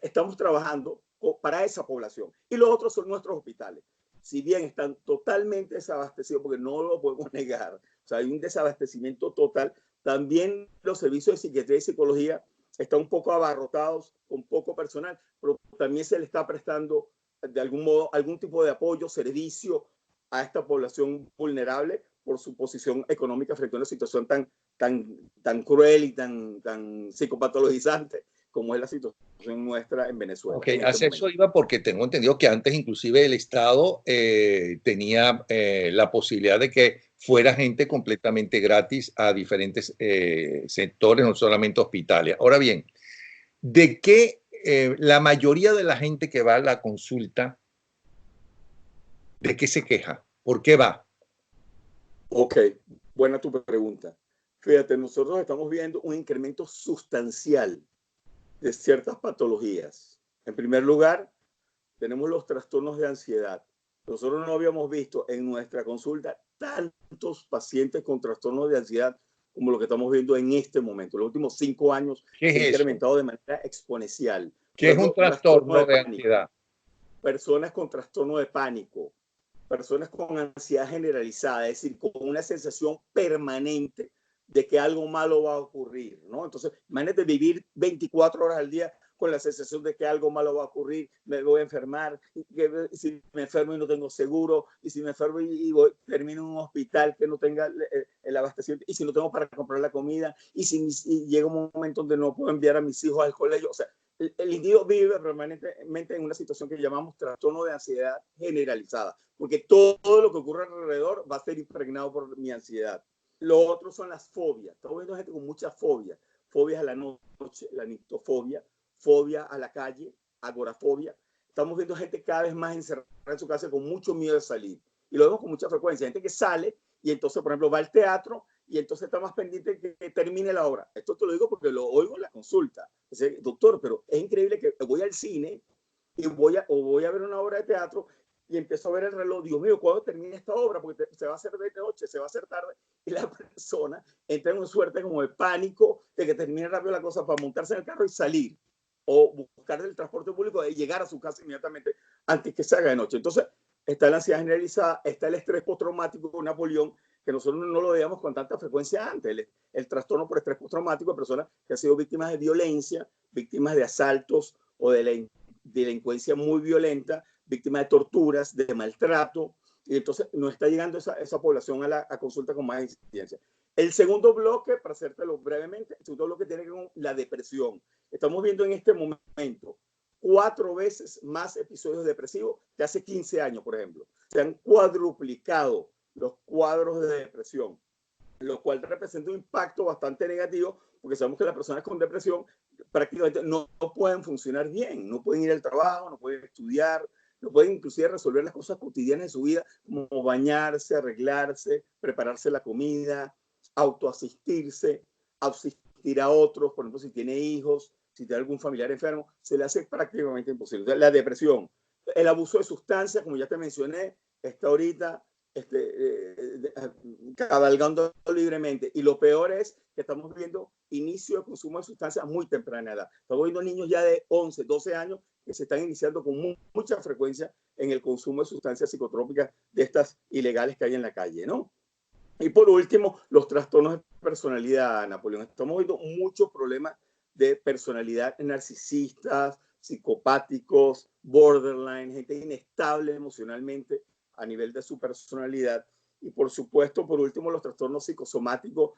A: estamos trabajando para esa población. Y los otros son nuestros hospitales. Si bien están totalmente desabastecidos, porque no lo podemos negar, o sea, hay un desabastecimiento total, también los servicios de psiquiatría y psicología están un poco abarrotados, con poco personal, pero también se le está prestando de algún modo algún tipo de apoyo, servicio a esta población vulnerable por su posición económica frente a una situación tan cruel y tan psicopatologizante como es la situación nuestra en Venezuela.
B: Ok,
A: En este
B: hacia eso
A: momento.
B: iba porque tengo entendido que antes inclusive el Estado tenía la posibilidad de que fuera gente completamente gratis a diferentes sectores, no solamente hospitales. Ahora bien, ¿de qué la mayoría de la gente que va a la consulta, de qué se queja? ¿Por qué va?
A: Ok, buena tu pregunta. Fíjate, nosotros estamos viendo un incremento sustancial de ciertas patologías. En primer lugar, tenemos los trastornos de ansiedad. Nosotros no habíamos visto en nuestra consulta tantos pacientes con trastornos de ansiedad como lo que estamos viendo en este momento. En los últimos 5 años
B: ¿Qué
A: se ha
B: es eso?
A: incrementado de manera exponencial.
B: ¿Qué
A: Por
B: es un
A: ejemplo, trastorno
B: trastorno
A: de
B: de
A: pánico,
B: ansiedad?
A: personas con trastorno de pánico, personas con ansiedad generalizada, es decir, con una sensación permanente de que algo malo va a ocurrir, ¿no? Entonces, imagínate vivir 24 horas al día con la sensación de que algo malo va a ocurrir, me voy a enfermar, y que si me enfermo y no tengo seguro, y si me enfermo termino en un hospital que no tenga el abastecimiento, y si no tengo para comprar la comida, y llega un momento donde no puedo enviar a mis hijos al colegio, o sea, el individuo vive permanentemente en una situación que llamamos trastorno de ansiedad generalizada, porque todo lo que ocurre alrededor va a ser impregnado por mi ansiedad. Lo otro son las fobias. Estamos viendo gente con muchas fobias. Fobias a la noche, la nictofobia, fobia a la calle, agorafobia. Estamos viendo gente cada vez más encerrada en su casa con mucho miedo de salir. Y lo vemos con mucha frecuencia. Gente que sale y entonces, por ejemplo, va al teatro y entonces está más pendiente de que termine la obra. Esto te lo digo porque lo oigo en la consulta. Dice, doctor, pero es increíble que voy al cine y voy a ver una obra de teatro y empiezo a ver el reloj. Dios mío, ¿cuándo termina esta obra? Porque se va a hacer de noche, se va a hacer tarde. Y la persona entra en una suerte como de pánico de que termine rápido la cosa para montarse en el carro y salir. O buscar el transporte público y llegar a su casa inmediatamente antes que se haga de noche. Entonces, está la ansiedad generalizada, está el estrés postraumático de Napoleón, que nosotros no lo veíamos con tanta frecuencia antes. El trastorno por estrés postraumático de personas que han sido víctimas de violencia, víctimas de asaltos o de la delincuencia muy violenta, víctimas de torturas, de maltrato, y entonces no está llegando esa población a consulta con más incidencia. El segundo bloque, para hacértelo brevemente, el segundo bloque tiene que ver con la depresión. Estamos viendo en este momento 4 veces más episodios depresivos que hace 15 años, por ejemplo. Se han cuadruplicado los cuadros de depresión, lo cual representa un impacto bastante negativo, porque sabemos que las personas con depresión prácticamente no pueden funcionar bien, no pueden ir al trabajo, no pueden estudiar, no pueden inclusive resolver las cosas cotidianas de su vida, como bañarse, arreglarse, prepararse la comida, autoasistirse, asistir a otros, por ejemplo, si tiene hijos, si tiene algún familiar enfermo, se le hace prácticamente imposible. Entonces, la depresión, el abuso de sustancias, como ya te mencioné, está ahorita cabalgando libremente. Y lo peor es que estamos viendo inicio de consumo de sustancias a muy temprana edad. Estamos viendo niños ya de 11, 12 años que se están iniciando con mucha frecuencia en el consumo de sustancias psicotrópicas de estas ilegales que hay en la calle, ¿no? Y por último, los trastornos de personalidad, Napoleón. Estamos viendo muchos problemas de personalidad narcisistas, psicopáticos, borderline, gente inestable emocionalmente a nivel de su personalidad. Y por supuesto, por último, los trastornos psicosomáticos,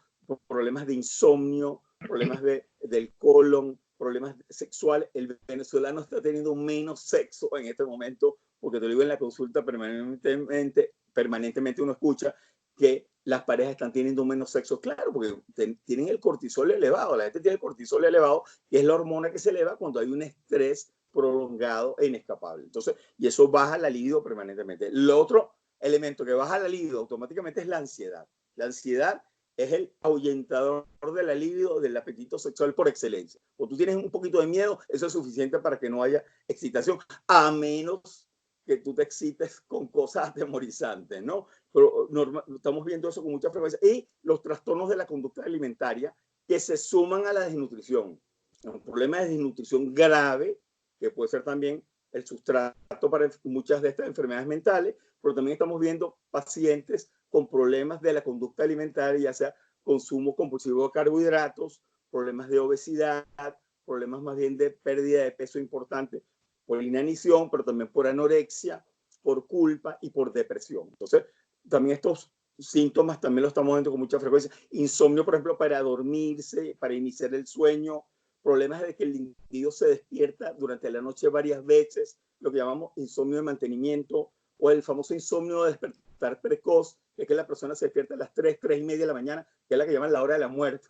A: problemas de insomnio, problemas del colon, problemas sexuales. El venezolano está teniendo menos sexo en este momento, porque te lo digo en la consulta permanentemente uno escucha que las parejas están teniendo menos sexo, claro, porque tienen el cortisol elevado. La gente tiene el cortisol elevado, que es la hormona que se eleva cuando hay un estrés prolongado e inescapable. Entonces, y eso baja la libido permanentemente. El otro elemento que baja la libido automáticamente es la ansiedad. La ansiedad es el ahuyentador de la libido, del apetito sexual por excelencia. O tú tienes un poquito de miedo, eso es suficiente para que no haya excitación, a menos que tú te excites con cosas atemorizantes, ¿no? Pero estamos viendo eso con mucha frecuencia. Y los trastornos de la conducta alimentaria que se suman a la desnutrición. Un problema de desnutrición grave, que puede ser también el sustrato para muchas de estas enfermedades mentales, pero también estamos viendo pacientes con problemas de la conducta alimentaria, ya sea consumo compulsivo de carbohidratos, problemas de obesidad, problemas más bien de pérdida de peso importante por inanición, pero también por anorexia, por culpa y por depresión. Entonces, también estos síntomas también los estamos viendo con mucha frecuencia. Insomnio, por ejemplo, para dormirse, para iniciar el sueño, problemas de que el individuo se despierta durante la noche varias veces, lo que llamamos insomnio de mantenimiento, o el famoso insomnio de despertar precoz, que es que la persona se despierta a las 3, 3 y media de la mañana, que es la que llaman la hora de la muerte,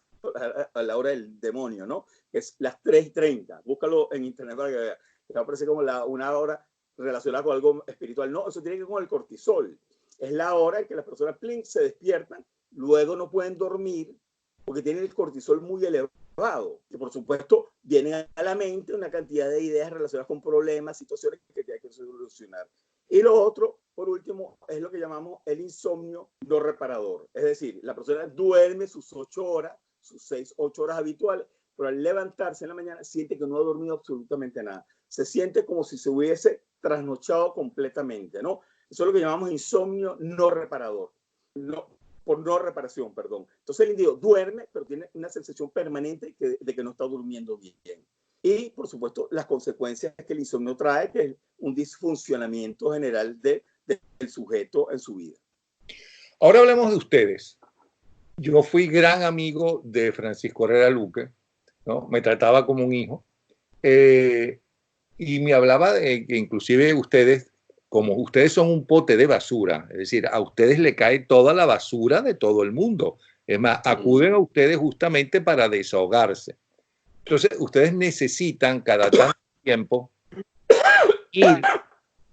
A: a la hora del demonio, ¿no? Que es las 3:30. Búscalo en internet para que veas. Que va a parecer como una hora relacionada con algo espiritual. No, eso tiene que ver con el cortisol. Es la hora en que las personas se despiertan, luego no pueden dormir porque tienen el cortisol muy elevado. Y por supuesto, vienen a la mente una cantidad de ideas relacionadas con problemas, situaciones que hay que solucionar. Y lo otro, por último, es lo que llamamos el insomnio no reparador. Es decir, la persona duerme sus 8 horas, sus 6, 8 horas habituales, pero al levantarse en la mañana siente que no ha dormido absolutamente nada. Se siente como si se hubiese trasnochado completamente, ¿no? Eso es lo que llamamos insomnio no reparador. Por no reparación, perdón. Entonces el individuo duerme, pero tiene una sensación permanente de que no está durmiendo bien. Y, por supuesto, las consecuencias que el insomnio trae, que es un disfuncionamiento general del sujeto en su vida.
B: Ahora hablemos de ustedes. Yo fui gran amigo de Francisco Herrera Luque, ¿no? Me trataba como un hijo. Y me hablaba de que inclusive ustedes, como ustedes son un pote de basura, es decir, a ustedes le cae toda la basura de todo el mundo. Es más, acuden a ustedes justamente para desahogarse. Entonces, ustedes necesitan cada tanto tiempo ir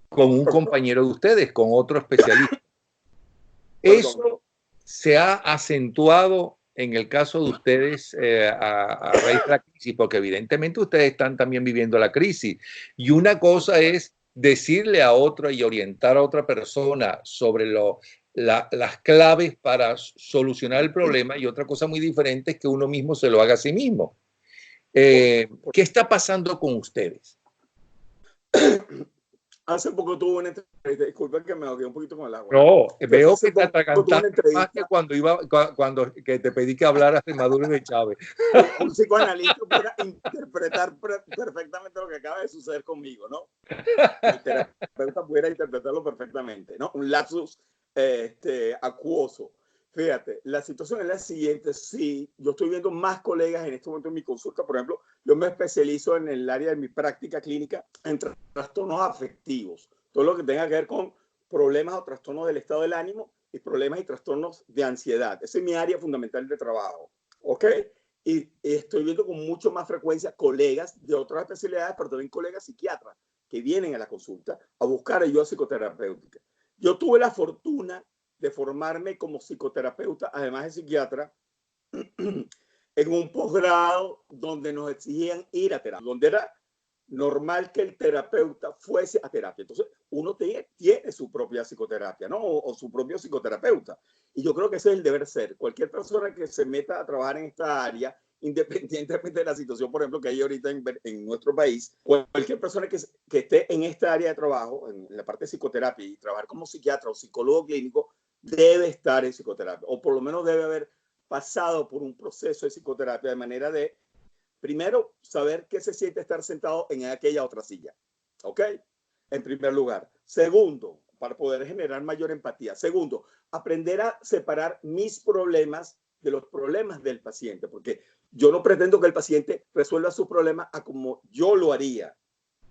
B: con un compañero de ustedes, con otro especialista. Eso se ha acentuado en el caso de ustedes a raíz de la crisis, porque evidentemente ustedes están también viviendo la crisis. Y una cosa es decirle a otra y orientar a otra persona sobre las claves para solucionar el problema, y otra cosa muy diferente es que uno mismo se lo haga a sí mismo. ¿Qué está pasando con ustedes?
A: Hace poco tuve una entrevista, disculpen que me ahogué un poquito con el agua.
B: No, veo que te
A: atragantaste
B: más que cuando que te pedí que hablaras de Maduro y de Chávez.
A: Un psicoanalista pudiera interpretar perfectamente lo que acaba de suceder conmigo, ¿no? El terapeuta pudiera interpretarlo perfectamente, ¿no? Un lapsus acuoso. Fíjate, la situación es la siguiente. Sí, yo estoy viendo más colegas en este momento en mi consulta. Por ejemplo, yo me especializo en el área de mi práctica clínica en trastornos afectivos. Todo lo que tenga que ver con problemas o trastornos del estado del ánimo y problemas y trastornos de ansiedad. Esa es mi área fundamental de trabajo. ¿Ok? Y estoy viendo con mucho más frecuencia colegas de otras especialidades, pero también colegas psiquiatras que vienen a la consulta a buscar ayuda psicoterapéutica. Yo tuve la fortuna de formarme como psicoterapeuta, además de psiquiatra, en un posgrado donde nos exigían ir a terapia, donde era normal que el terapeuta fuese a terapia. Entonces, uno tiene su propia psicoterapia, ¿no? O su propio psicoterapeuta. Y yo creo que ese es el deber ser. Cualquier persona que se meta a trabajar en esta área, independientemente de la situación, por ejemplo, que hay ahorita en nuestro país, cualquier persona que esté en esta área de trabajo, en la parte de psicoterapia y trabajar como psiquiatra o psicólogo clínico, debe estar en psicoterapia, o por lo menos debe haber pasado por un proceso de psicoterapia, de manera de, primero, saber qué se siente estar sentado en aquella otra silla, ¿ok? En primer lugar. Segundo, para poder generar mayor empatía. Segundo, aprender a separar mis problemas de los problemas del paciente, porque yo no pretendo que el paciente resuelva su problema a como yo lo haría,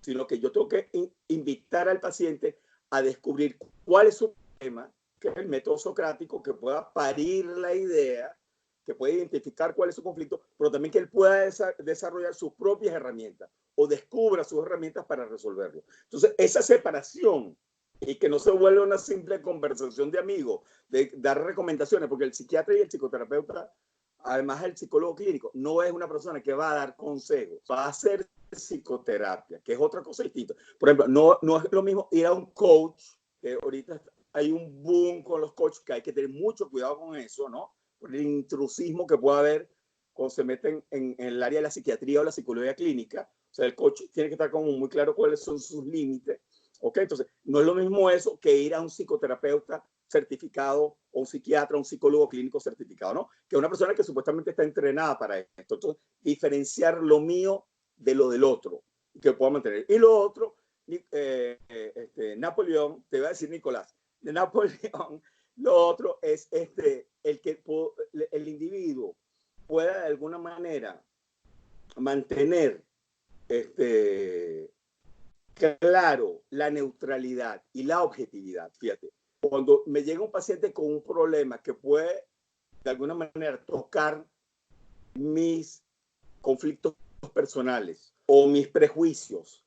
A: sino que yo tengo que invitar al paciente a descubrir cuál es su problema, que es el método socrático, que pueda parir la idea, que pueda identificar cuál es su conflicto, pero también que él pueda desarrollar sus propias herramientas o descubra sus herramientas para resolverlo. Entonces, esa separación y que no se vuelva una simple conversación de amigos, de dar recomendaciones, porque el psiquiatra y el psicoterapeuta, además el psicólogo clínico, no es una persona que va a dar consejos, va a hacer psicoterapia, que es otra cosa distinta. Por ejemplo, no es lo mismo ir a un coach, que ahorita hay un boom con los coaches, que hay que tener mucho cuidado con eso, ¿no? Por el intrusismo que puede haber cuando se meten en el área de la psiquiatría o la psicología clínica. O sea, el coach tiene que estar como muy claro cuáles son sus límites. ¿Ok? Entonces, no es lo mismo eso que ir a un psicoterapeuta certificado o un psiquiatra, un psicólogo clínico certificado, ¿no? Que una persona que supuestamente está entrenada para esto. Entonces, diferenciar lo mío de lo del otro, que pueda mantener. Y lo otro, Napoleón, te iba a decir Nicolás, de Napoleón, lo otro es el que el individuo pueda de alguna manera mantener claro la neutralidad y la objetividad. Fíjate, cuando me llega un paciente con un problema que puede de alguna manera tocar mis conflictos personales o mis prejuicios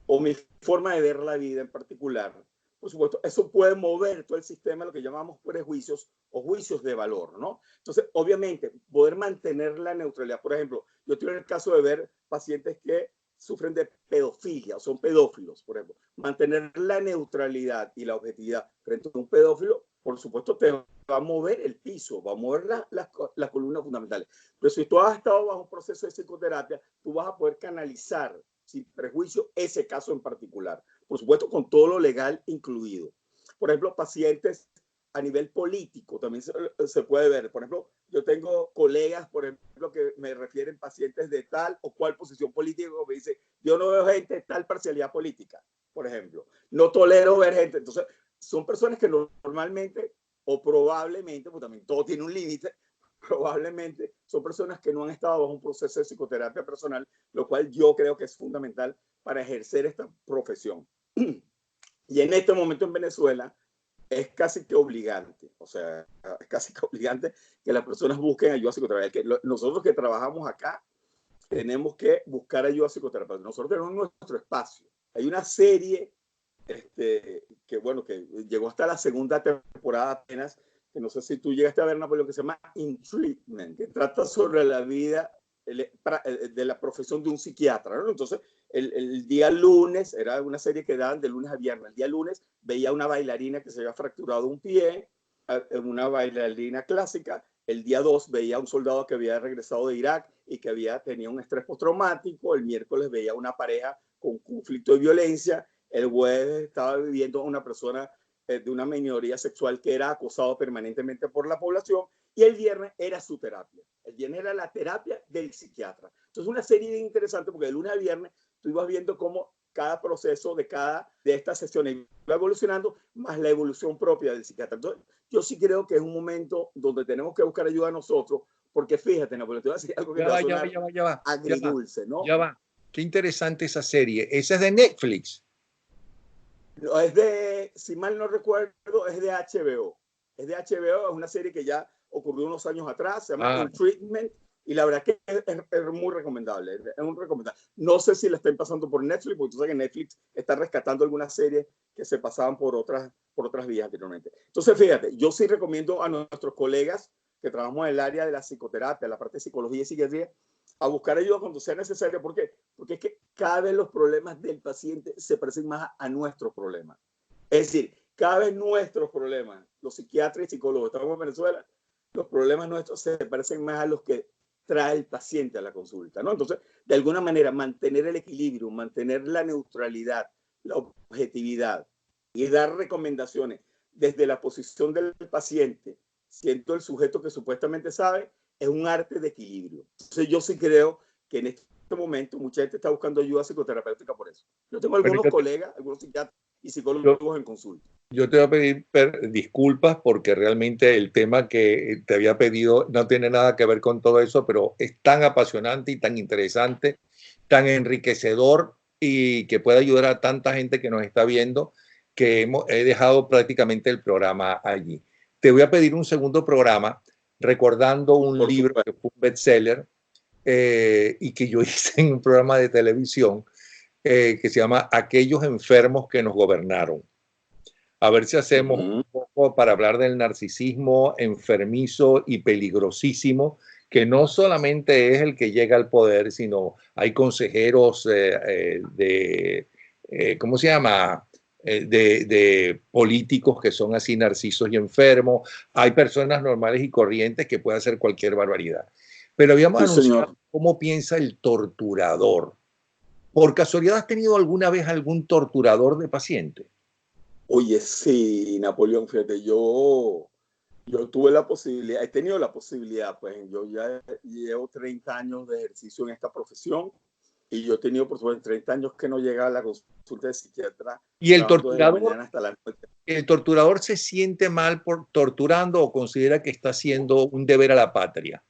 A: o mi forma de ver la vida en particular, por supuesto, eso puede mover todo el sistema, lo que llamamos prejuicios o juicios de valor, ¿no? Entonces, obviamente, poder mantener la neutralidad. Por ejemplo, yo tuve el caso de ver pacientes que sufren de pedofilia o son pedófilos, por ejemplo. Mantener la neutralidad y la objetividad frente a un pedófilo, por supuesto, te va a mover el piso, va a mover las columnas fundamentales. Pero si tú has estado bajo un proceso de psicoterapia, tú vas a poder canalizar sin prejuicio ese caso en particular. Por supuesto, con todo lo legal incluido. Por ejemplo, pacientes a nivel político también se puede ver. Por ejemplo, yo tengo colegas, por ejemplo, que me refieren pacientes de tal o cual posición política, me dice, yo no veo gente de tal parcialidad política, por ejemplo. No tolero ver gente. Entonces, son personas que normalmente o probablemente, pues también todo tiene un límite, probablemente son personas que no han estado bajo un proceso de psicoterapia personal, lo cual yo creo que es fundamental para ejercer esta profesión. Y en este momento en Venezuela es casi que obligante, o sea, es casi que obligante que las personas busquen ayuda psicoterapéutica. Nosotros que trabajamos acá tenemos que buscar ayuda psicoterapéutica. Nosotros tenemos nuestro espacio. Hay una serie que, bueno, que llegó hasta la segunda temporada apenas, que no sé si tú llegaste a ver, Napoleón, que se llama In Treatment, que trata sobre la vida de la profesión de un psiquiatra, ¿no? Entonces, el día lunes, era una serie que daban de lunes a viernes, el día lunes veía una bailarina que se había fracturado un pie, una bailarina clásica. El día 2 veía a un soldado que había regresado de Irak y que tenía un estrés postraumático. El miércoles veía una pareja con conflicto de violencia. El jueves estaba viviendo una persona de una minoría sexual que era acosado permanentemente por la población. Y el viernes era su terapia. El viernes era la terapia del psiquiatra. Entonces, una serie interesante porque de lunes a viernes tú ibas viendo cómo cada proceso de estas sesiones va evolucionando, más la evolución propia del psiquiatra. Entonces, yo sí creo que es un momento donde tenemos que buscar ayuda a nosotros, porque fíjate, Napoleón, te voy a decir algo que te va a sonar agridulce, ¿no?
B: Ya va. Qué interesante esa serie. Esa es de Netflix.
A: No, si mal no recuerdo, es de HBO. Es de HBO, es una serie que ya ocurrió unos años atrás, se llama In Treatment, y la verdad que es muy recomendable, es muy recomendable. No sé si la estén pasando por Netflix, porque tú sabes que Netflix está rescatando algunas series que se pasaban por otras vías anteriormente. Entonces, fíjate, yo sí recomiendo a nuestros colegas que trabajamos en el área de la psicoterapia, la parte de psicología y psiquiatría, a buscar ayuda cuando sea necesario. ¿Por qué? Porque es que cada vez los problemas del paciente se parecen más a nuestros problemas. Es decir, cada vez nuestros problemas, los psiquiatras y psicólogos, estamos en Venezuela, los problemas nuestros se parecen más a los que trae el paciente a la consulta, ¿no? Entonces, de alguna manera, mantener el equilibrio, mantener la neutralidad, la objetividad y dar recomendaciones desde la posición del paciente, siendo el sujeto que supuestamente sabe, es un arte de equilibrio. Entonces yo sí creo que en este momento mucha gente está buscando ayuda psicoterapéutica por eso. Yo tengo algunos colegas, algunos psiquiatras y psicólogos en consulta.
B: Yo te voy a pedir disculpas porque realmente el tema que te había pedido no tiene nada que ver con todo eso, pero es tan apasionante y tan interesante, tan enriquecedor y que puede ayudar a tanta gente que nos está viendo que he dejado prácticamente el programa allí. Te voy a pedir un segundo programa recordando un libro que fue un bestseller y que yo hice en un programa de televisión que se llama Aquellos enfermos que nos gobernaron. A ver si hacemos un poco para hablar del narcisismo enfermizo y peligrosísimo, que no solamente es el que llega al poder, sino hay consejeros ¿cómo se llama? De políticos que son así narcisos y enfermos. Hay personas normales y corrientes que pueden hacer cualquier barbaridad. Pero habíamos anunciado cómo piensa el torturador. ¿Por casualidad has tenido alguna vez algún torturador de paciente?
A: Oye, sí, Napoleón, fíjate, yo tuve la posibilidad, he tenido la posibilidad, pues yo ya llevo 30 años de ejercicio en esta profesión y yo he tenido, por supuesto, 30 años que no llega a la consulta de psiquiatra.
B: ¿Y el
A: trabajando desde la
B: torturador,
A: mañana hasta la noche.
B: el torturador se siente mal por torturando o considera que está haciendo un deber a la patria?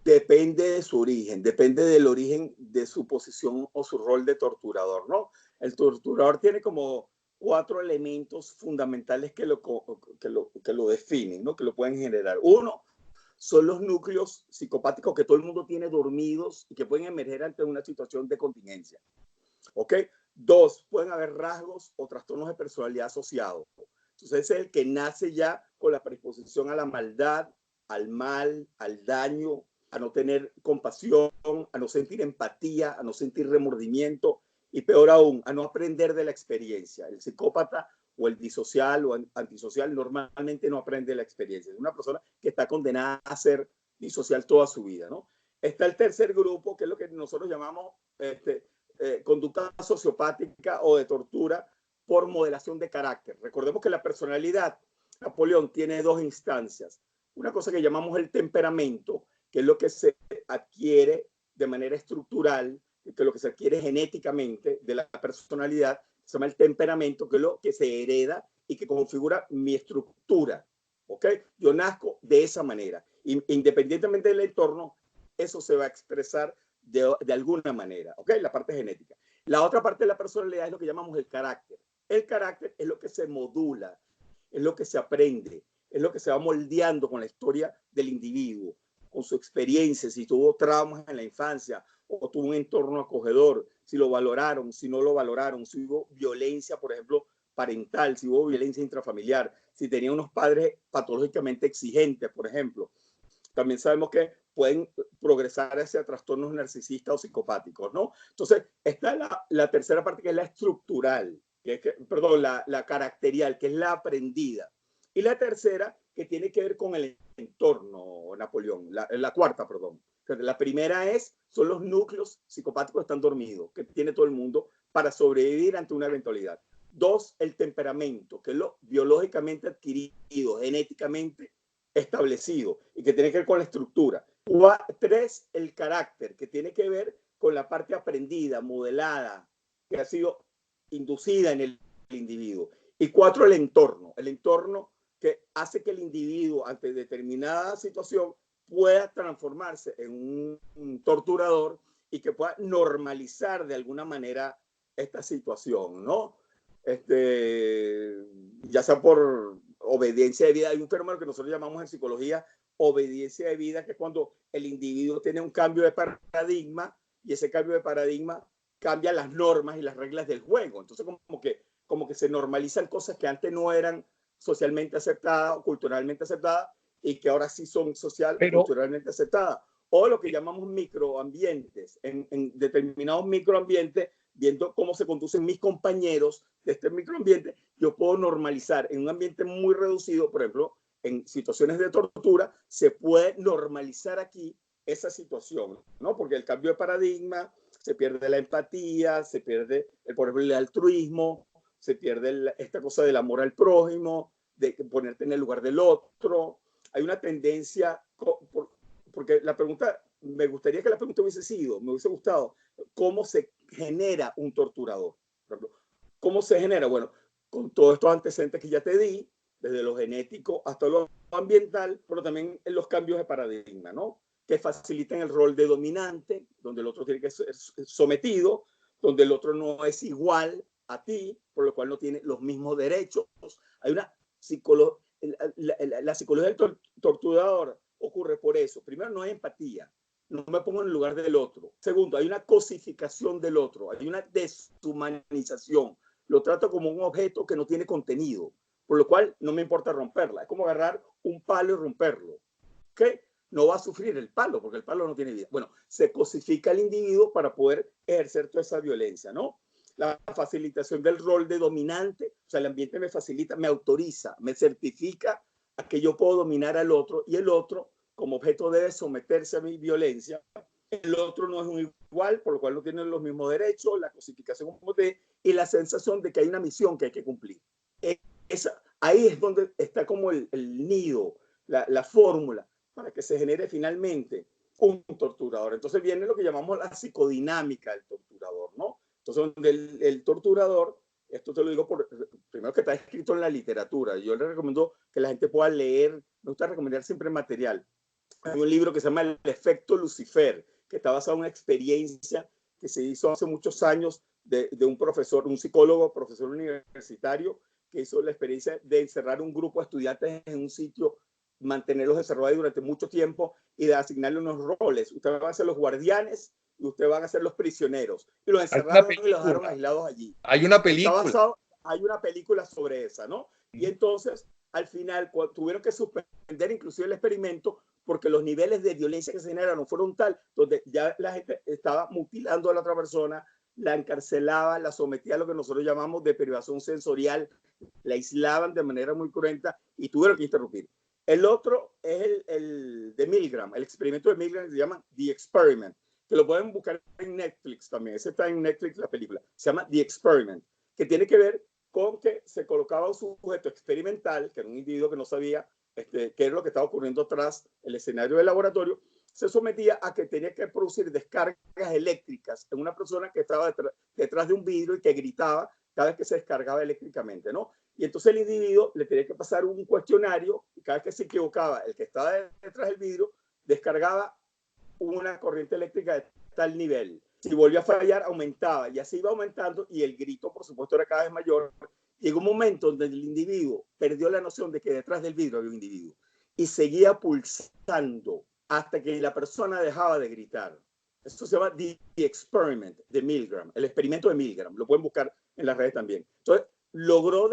A: Depende de su origen, depende del origen de su posición o su rol de torturador, ¿no? El torturador tiene como 4 elementos fundamentales que lo definen, ¿no? Que lo pueden generar. Uno, son los núcleos psicopáticos que todo el mundo tiene dormidos y que pueden emerger ante una situación de contingencia. ¿Ok? 2, pueden haber rasgos o trastornos de personalidad asociados. Entonces, ese es el que nace ya con la predisposición a la maldad, al mal, al daño, a no tener compasión, a no sentir empatía, a no sentir remordimiento y peor aún, a no aprender de la experiencia. El psicópata o el disocial o antisocial normalmente no aprende de la experiencia. Es una persona que está condenada a ser disocial toda su vida, ¿no? Está el tercer grupo, que es lo que nosotros llamamos conducta sociopática o de tortura por modelación de carácter. Recordemos que la personalidad, Napoleón, tiene 2 instancias. Una cosa que llamamos el temperamento, que es lo que se adquiere de manera estructural, que es lo que se adquiere genéticamente de la personalidad, se llama el temperamento, que es lo que se hereda y que configura mi estructura. ¿Ok? Yo nazco de esa manera. Independientemente del entorno, eso se va a expresar de alguna manera. ¿Ok? La parte genética. La otra parte de la personalidad es lo que llamamos el carácter. El carácter es lo que se modula, es lo que se aprende, es lo que se va moldeando con la historia del individuo, con su experiencia, si tuvo traumas en la infancia o tuvo un entorno acogedor, si lo valoraron, si no lo valoraron, si hubo violencia, por ejemplo, parental, si hubo violencia intrafamiliar, si tenía unos padres patológicamente exigentes, por ejemplo. También sabemos que pueden progresar hacia trastornos narcisistas o psicopáticos, ¿no? Entonces, está la tercera parte, que es la estructural, perdón, la caracterial, que es la aprendida. Y la tercera, que tiene que ver con el entorno, Napoleón, la cuarta, perdón. La primera son los núcleos psicopáticos que están dormidos, que tiene todo el mundo para sobrevivir ante una eventualidad. 2, el temperamento, que es lo biológicamente adquirido, genéticamente establecido y que tiene que ver con la estructura. 3, el carácter, que tiene que ver con la parte aprendida, modelada, que ha sido inducida en el individuo. Y 4, el entorno que hace que el individuo ante determinada situación pueda transformarse en un torturador y que pueda normalizar de alguna manera esta situación, ¿no? Ya sea por obediencia de vida. Hay un fenómeno que nosotros llamamos en psicología obediencia de vida, que es cuando el individuo tiene un cambio de paradigma y ese cambio de paradigma cambia las normas y las reglas del juego. Entonces como que se normalizan cosas que antes no eran socialmente aceptadas o culturalmente aceptadas y que ahora sí son social o culturalmente aceptadas. O lo que llamamos microambientes. En determinados microambientes, viendo cómo se conducen mis compañeros de este microambiente, yo puedo normalizar en un ambiente muy reducido, por ejemplo, en situaciones de tortura, se puede normalizar aquí esa situación, ¿no? Porque el cambio de paradigma, se pierde la empatía, se pierde, por ejemplo, el altruismo, se pierde esta cosa del amor al prójimo, de ponerte en el lugar del otro. Hay una tendencia, porque la pregunta, me gustaría que la pregunta hubiese sido, me hubiese gustado, ¿cómo se genera un torturador? ¿Cómo se genera? Bueno, con todos estos antecedentes que ya te di, desde lo genético hasta lo ambiental, pero también en los cambios de paradigma, ¿no? Que facilitan el rol de dominante, donde el otro tiene que ser sometido, donde el otro no es igual a ti, por lo cual no tiene los mismos derechos. Hay una psicología, la psicología del torturador ocurre por eso. Primero, no hay empatía. No me pongo en el lugar del otro. Segundo, hay una cosificación del otro. Hay una deshumanización. Lo trato como un objeto que no tiene contenido, por lo cual no me importa romperla. Es como agarrar un palo y romperlo. ¿Okay? No va a sufrir el palo, porque el palo no tiene vida. Bueno, se cosifica al individuo para poder ejercer toda esa violencia, ¿no? La facilitación del rol de dominante, o sea, el ambiente me facilita, me autoriza, me certifica a que yo puedo dominar al otro, y el otro, como objeto, debe someterse a mi violencia. El otro no es un igual, por lo cual no tiene los mismos derechos, la cosificación como te, y la sensación de que hay una misión que hay que cumplir. Ahí es donde está como el nido, la fórmula para que se genere finalmente un torturador. Entonces viene lo que llamamos la psicodinámica del torturador, ¿no? Entonces, donde el torturador, esto te lo digo primero que está escrito en la literatura. Yo le recomiendo que la gente pueda leer, me gusta recomendar siempre material. Hay un libro que se llama El efecto Lucifer, que está basado en una experiencia que se hizo hace muchos años de un profesor, un psicólogo, profesor universitario, que hizo la experiencia de encerrar un grupo de estudiantes en un sitio, mantenerlos encerrados durante mucho tiempo y de asignarle unos roles. Ustedes van a ser los guardianes y ustedes van a ser los prisioneros. Y los encerraron y los dejaron aislados allí.
B: Hay una película.
A: Hay una película sobre esa, ¿no? Y entonces, al final, tuvieron que suspender inclusive el experimento porque los niveles de violencia que se generaron fueron tal, donde ya la gente estaba mutilando a la otra persona, la encarcelaba, la sometía a lo que nosotros llamamos deprivación sensorial, la aislaban de manera muy cruenta y tuvieron que interrumpir. El otro es el de Milgram, el experimento de Milgram, se llama The Experiment, que lo pueden buscar en Netflix también. Ese está en Netflix, la película. Se llama The Experiment, que tiene que ver con que se colocaba un sujeto experimental, que era un individuo que no sabía qué era lo que estaba ocurriendo tras el escenario del laboratorio, se sometía a que tenía que producir descargas eléctricas en una persona que estaba detrás de un vidrio y que gritaba cada vez que se descargaba eléctricamente, ¿no? Y entonces el individuo le tenía que pasar un cuestionario y cada vez que se equivocaba, el que estaba detrás del vidrio descargaba una corriente eléctrica de tal nivel. Si volvió a fallar, aumentaba y así iba aumentando y el grito, por supuesto, era cada vez mayor. Llegó un momento donde el individuo perdió la noción de que detrás del vidrio había un individuo y seguía pulsando hasta que la persona dejaba de gritar. Esto se llama The Experiment de Milgram, el experimento de Milgram. Lo pueden buscar en las redes también. Entonces, logró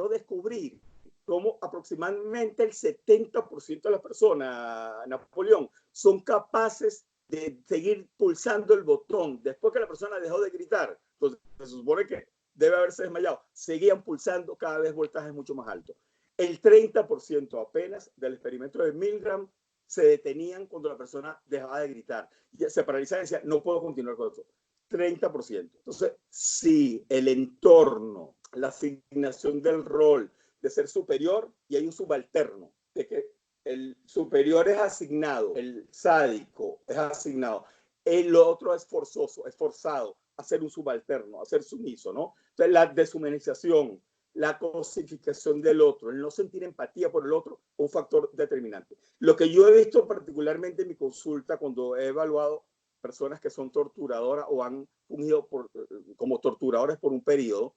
A: descubrir cómo aproximadamente el 70% de las personas, Napoleón, son capaces de seguir pulsando el botón después que la persona dejó de gritar. Entonces, se supone que debe haberse desmayado. Seguían pulsando cada vez voltajes mucho más altos. El 30% apenas del experimento de Milgram se detenían cuando la persona dejaba de gritar. Ya se paralizaba y decía, no puedo continuar con esto. 30%. Entonces, sí, el entorno, la asignación del rol de ser superior y hay un subalterno, de que el superior es asignado, el sádico es asignado, el otro es forzoso, es forzado a ser un subalterno, a ser sumiso, ¿no? Entonces, la deshumanización, la cosificación del otro, el no sentir empatía por el otro, un factor determinante. Lo que yo he visto particularmente en mi consulta cuando he evaluado personas que son torturadoras o han fungido como torturadores por un periodo,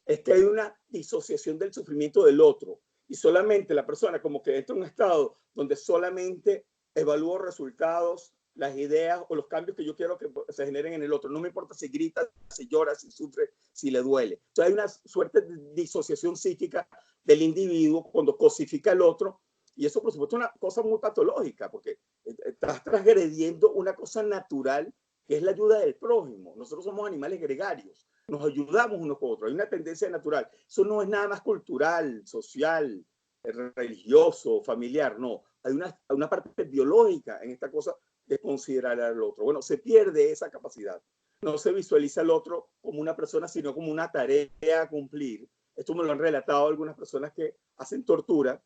A: es que hay una disociación del sufrimiento del otro y solamente la persona como que entra en un estado donde solamente evalúo resultados, las ideas o los cambios que yo quiero que se generen en el otro. No me importa si grita, si llora, si sufre, si le duele. Entonces hay una suerte de disociación psíquica del individuo cuando cosifica al otro. Y eso, por supuesto, es una cosa muy patológica, porque estás transgrediendo una cosa natural, que es la ayuda del prójimo. Nosotros somos animales gregarios, nos ayudamos unos con otros. Hay una tendencia natural. Eso no es nada más cultural, social, religioso, familiar, no. Hay una parte biológica en esta cosa de considerar al otro. Bueno, se pierde esa capacidad. No se visualiza al otro como una persona, sino como una tarea a cumplir. esto me lo han relatado algunas personas que hacen tortura.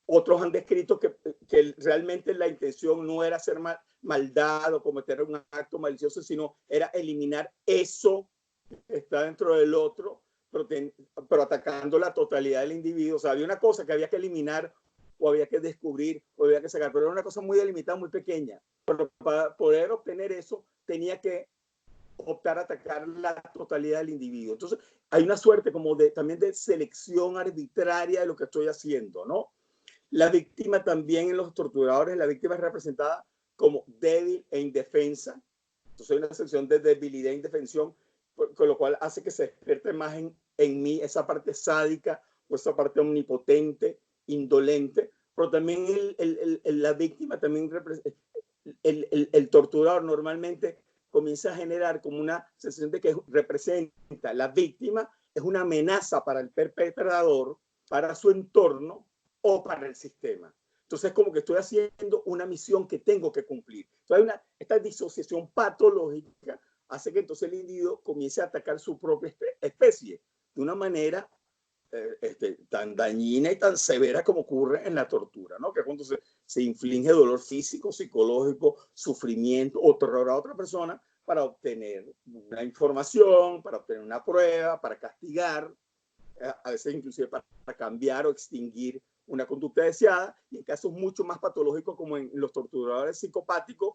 A: Otros han descrito que realmente la intención no era hacer maldad o cometer un acto malicioso, sino era eliminar eso que está dentro del otro, pero atacando la totalidad del individuo. O sea, había una cosa que había que eliminar o había que descubrir o había que sacar, pero era una cosa muy delimitada, muy pequeña. Pero para poder obtener eso tenía que optar a atacar la totalidad del individuo. Entonces, hay una suerte como también de selección arbitraria de lo que estoy haciendo, ¿no? La víctima también en los torturadores, la víctima es representada como débil e indefensa. Entonces hay una sección de debilidad e indefensión, con lo cual hace que se despierte más en mí esa parte sádica o esa parte omnipotente, indolente, pero también la víctima, también el torturador normalmente comienza a generar como una sensación de que representa, la víctima es una amenaza para el perpetrador, para su entorno o para el sistema. Entonces, como que estoy haciendo una misión que tengo que cumplir. Entonces, esta disociación patológica hace que entonces el individuo comience a atacar su propia especie de una manera tan dañina y tan severa como ocurre en la tortura, ¿no? Que cuando se inflige dolor físico, psicológico, sufrimiento o terror a otra persona para obtener una información, para obtener una prueba, para castigar, a veces inclusive para cambiar o extinguir una conducta deseada, y en casos mucho más patológicos como en los torturadores psicopáticos,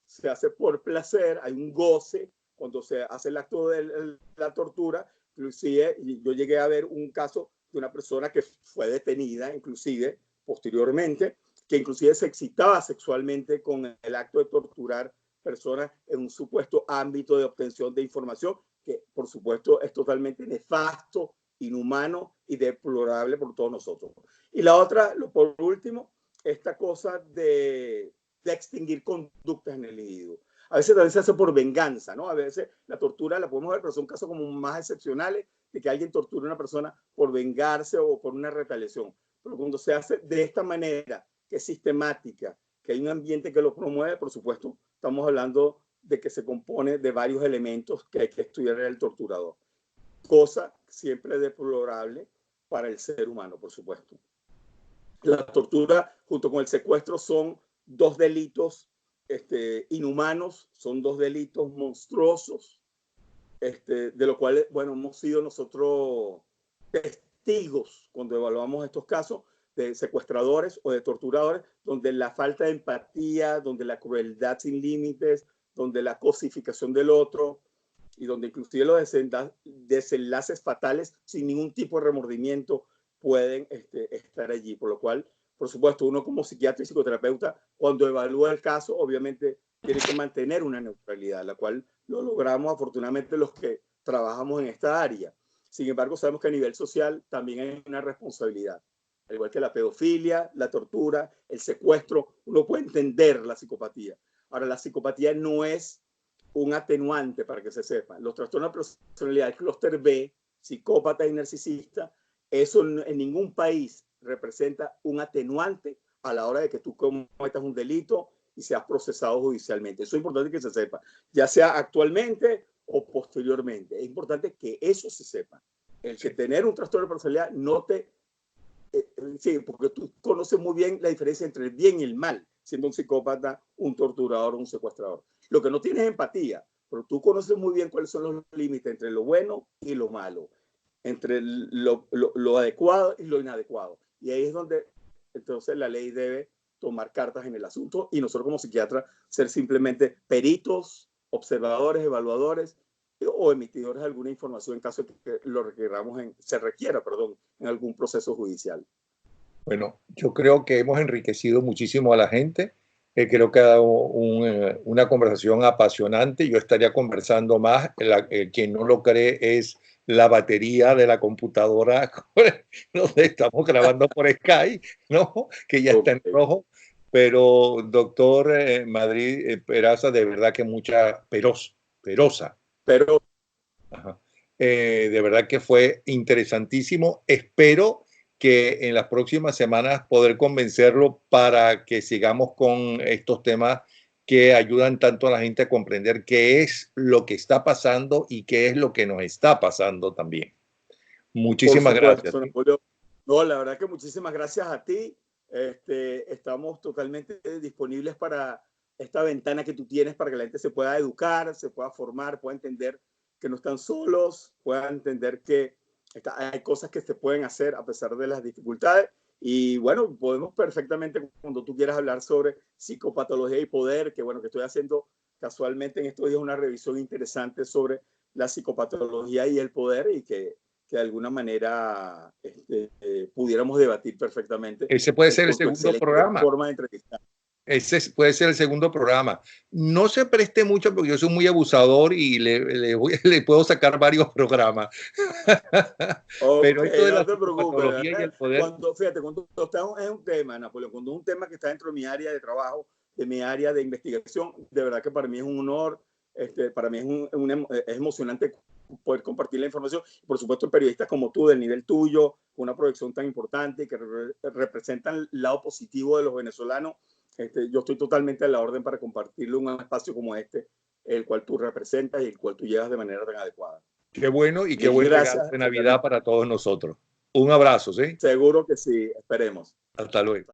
A: se hace por placer, hay un goce cuando se hace el acto de la tortura. Inclusive yo llegué a ver un caso de una persona que fue detenida, inclusive posteriormente, que inclusive se excitaba sexualmente con el acto de torturar personas en un supuesto ámbito de obtención de información, que por supuesto es totalmente nefasto, inhumano y deplorable por todos nosotros. Y la otra, por último, esta cosa de extinguir conductas en el individuo. A veces también se hace por venganza, ¿no? A veces la tortura la podemos ver, pero son casos como más excepcionales de que alguien torture a una persona por vengarse o por una retaliación. Pero cuando se hace de esta manera, que es sistemática, que hay un ambiente que lo promueve, por supuesto, estamos hablando de que se compone de varios elementos que hay que estudiar en el torturador. Cosa siempre deplorable para el ser humano, por supuesto. La tortura junto con el secuestro son dos delitos inhumanos, son dos delitos monstruosos, de lo cual, bueno, hemos sido nosotros testigos cuando evaluamos estos casos de secuestradores o de torturadores, donde la falta de empatía, donde la crueldad sin límites, donde la cosificación del otro, y donde inclusive los desenlaces fatales sin ningún tipo de remordimiento pueden estar allí. Por lo cual, por supuesto, uno como psiquiatra y psicoterapeuta, cuando evalúa el caso, obviamente tiene que mantener una neutralidad, la cual lo logramos afortunadamente los que trabajamos en esta área. Sin embargo, sabemos que a nivel social también hay una responsabilidad. Al igual que la pedofilia, la tortura, el secuestro, uno puede entender la psicopatía. Ahora, la psicopatía no es un atenuante, para que se sepa. Los trastornos de personalidad, el clúster B, psicópata y narcisista, eso en ningún país representa un atenuante a la hora de que tú cometas un delito y seas procesado judicialmente. Eso es importante que se sepa, ya sea actualmente o posteriormente. Es importante que eso se sepa. El que tener un trastorno de personalidad no te... sí, porque tú conoces muy bien la diferencia entre el bien y el mal, siendo un psicópata, un torturador o un secuestrador. Lo que no tienes es empatía, pero tú conoces muy bien cuáles son los límites entre lo bueno y lo malo, entre lo adecuado y lo inadecuado. Y ahí es donde entonces la ley debe tomar cartas en el asunto y nosotros como psiquiatras ser simplemente peritos, observadores, evaluadores o emitidores de alguna información en caso de que lo requiramos se requiera en algún proceso judicial.
B: Bueno, yo creo que hemos enriquecido muchísimo a la gente. Creo que ha dado una conversación apasionante. Yo estaría conversando más. Quien no lo cree es la batería de la computadora donde estamos grabando por Skype, ¿no? Que ya está en rojo. Pero, doctor Madrid Peraza, de verdad que Perosa. Ajá. De verdad que fue interesantísimo. Espero que en las próximas semanas poder convencerlo para que sigamos con estos temas que ayudan tanto a la gente a comprender qué es lo que está pasando y qué es lo que nos está pasando también. Muchísimas gracias.
A: Napoleón. No, la verdad que muchísimas gracias a ti. Estamos totalmente disponibles para esta ventana que tú tienes para que la gente se pueda educar, se pueda formar, pueda entender que no están solos, pueda entender que hay cosas que se pueden hacer a pesar de las dificultades. Y bueno, podemos perfectamente, cuando tú quieras hablar sobre psicopatología y poder, que bueno, que estoy haciendo casualmente en estos días una revisión interesante sobre la psicopatología y el poder, y que de alguna manera pudiéramos debatir perfectamente.
B: Ese puede ser el
A: con tu
B: segundo
A: excelente
B: programa.
A: forma de entrevistar.
B: Ese puede ser el segundo programa. No se preste mucho porque yo soy muy abusador y le puedo sacar varios programas. Pero
A: Okay,
B: esto de
A: no
B: la
A: te preocupes.
B: psicopatología y el poder.
A: Fíjate, cuando es un tema, Napoleón, cuando es un tema que está dentro de mi área de trabajo, de mi área de investigación, de verdad que para mí es un honor, para mí es emocionante poder compartir la información. Por supuesto, periodistas como tú, del nivel tuyo, con una proyección tan importante, que representan el lado positivo de los venezolanos. Yo estoy totalmente a la orden para compartirlo en un espacio como este, el cual tú representas y el cual tú llevas de manera tan adecuada.
B: Qué bueno y qué
A: Mil
B: buen regalo
A: gracias.
B: de Navidad para todos nosotros. Un abrazo, ¿sí?
A: Seguro que sí, esperemos.
B: Hasta luego.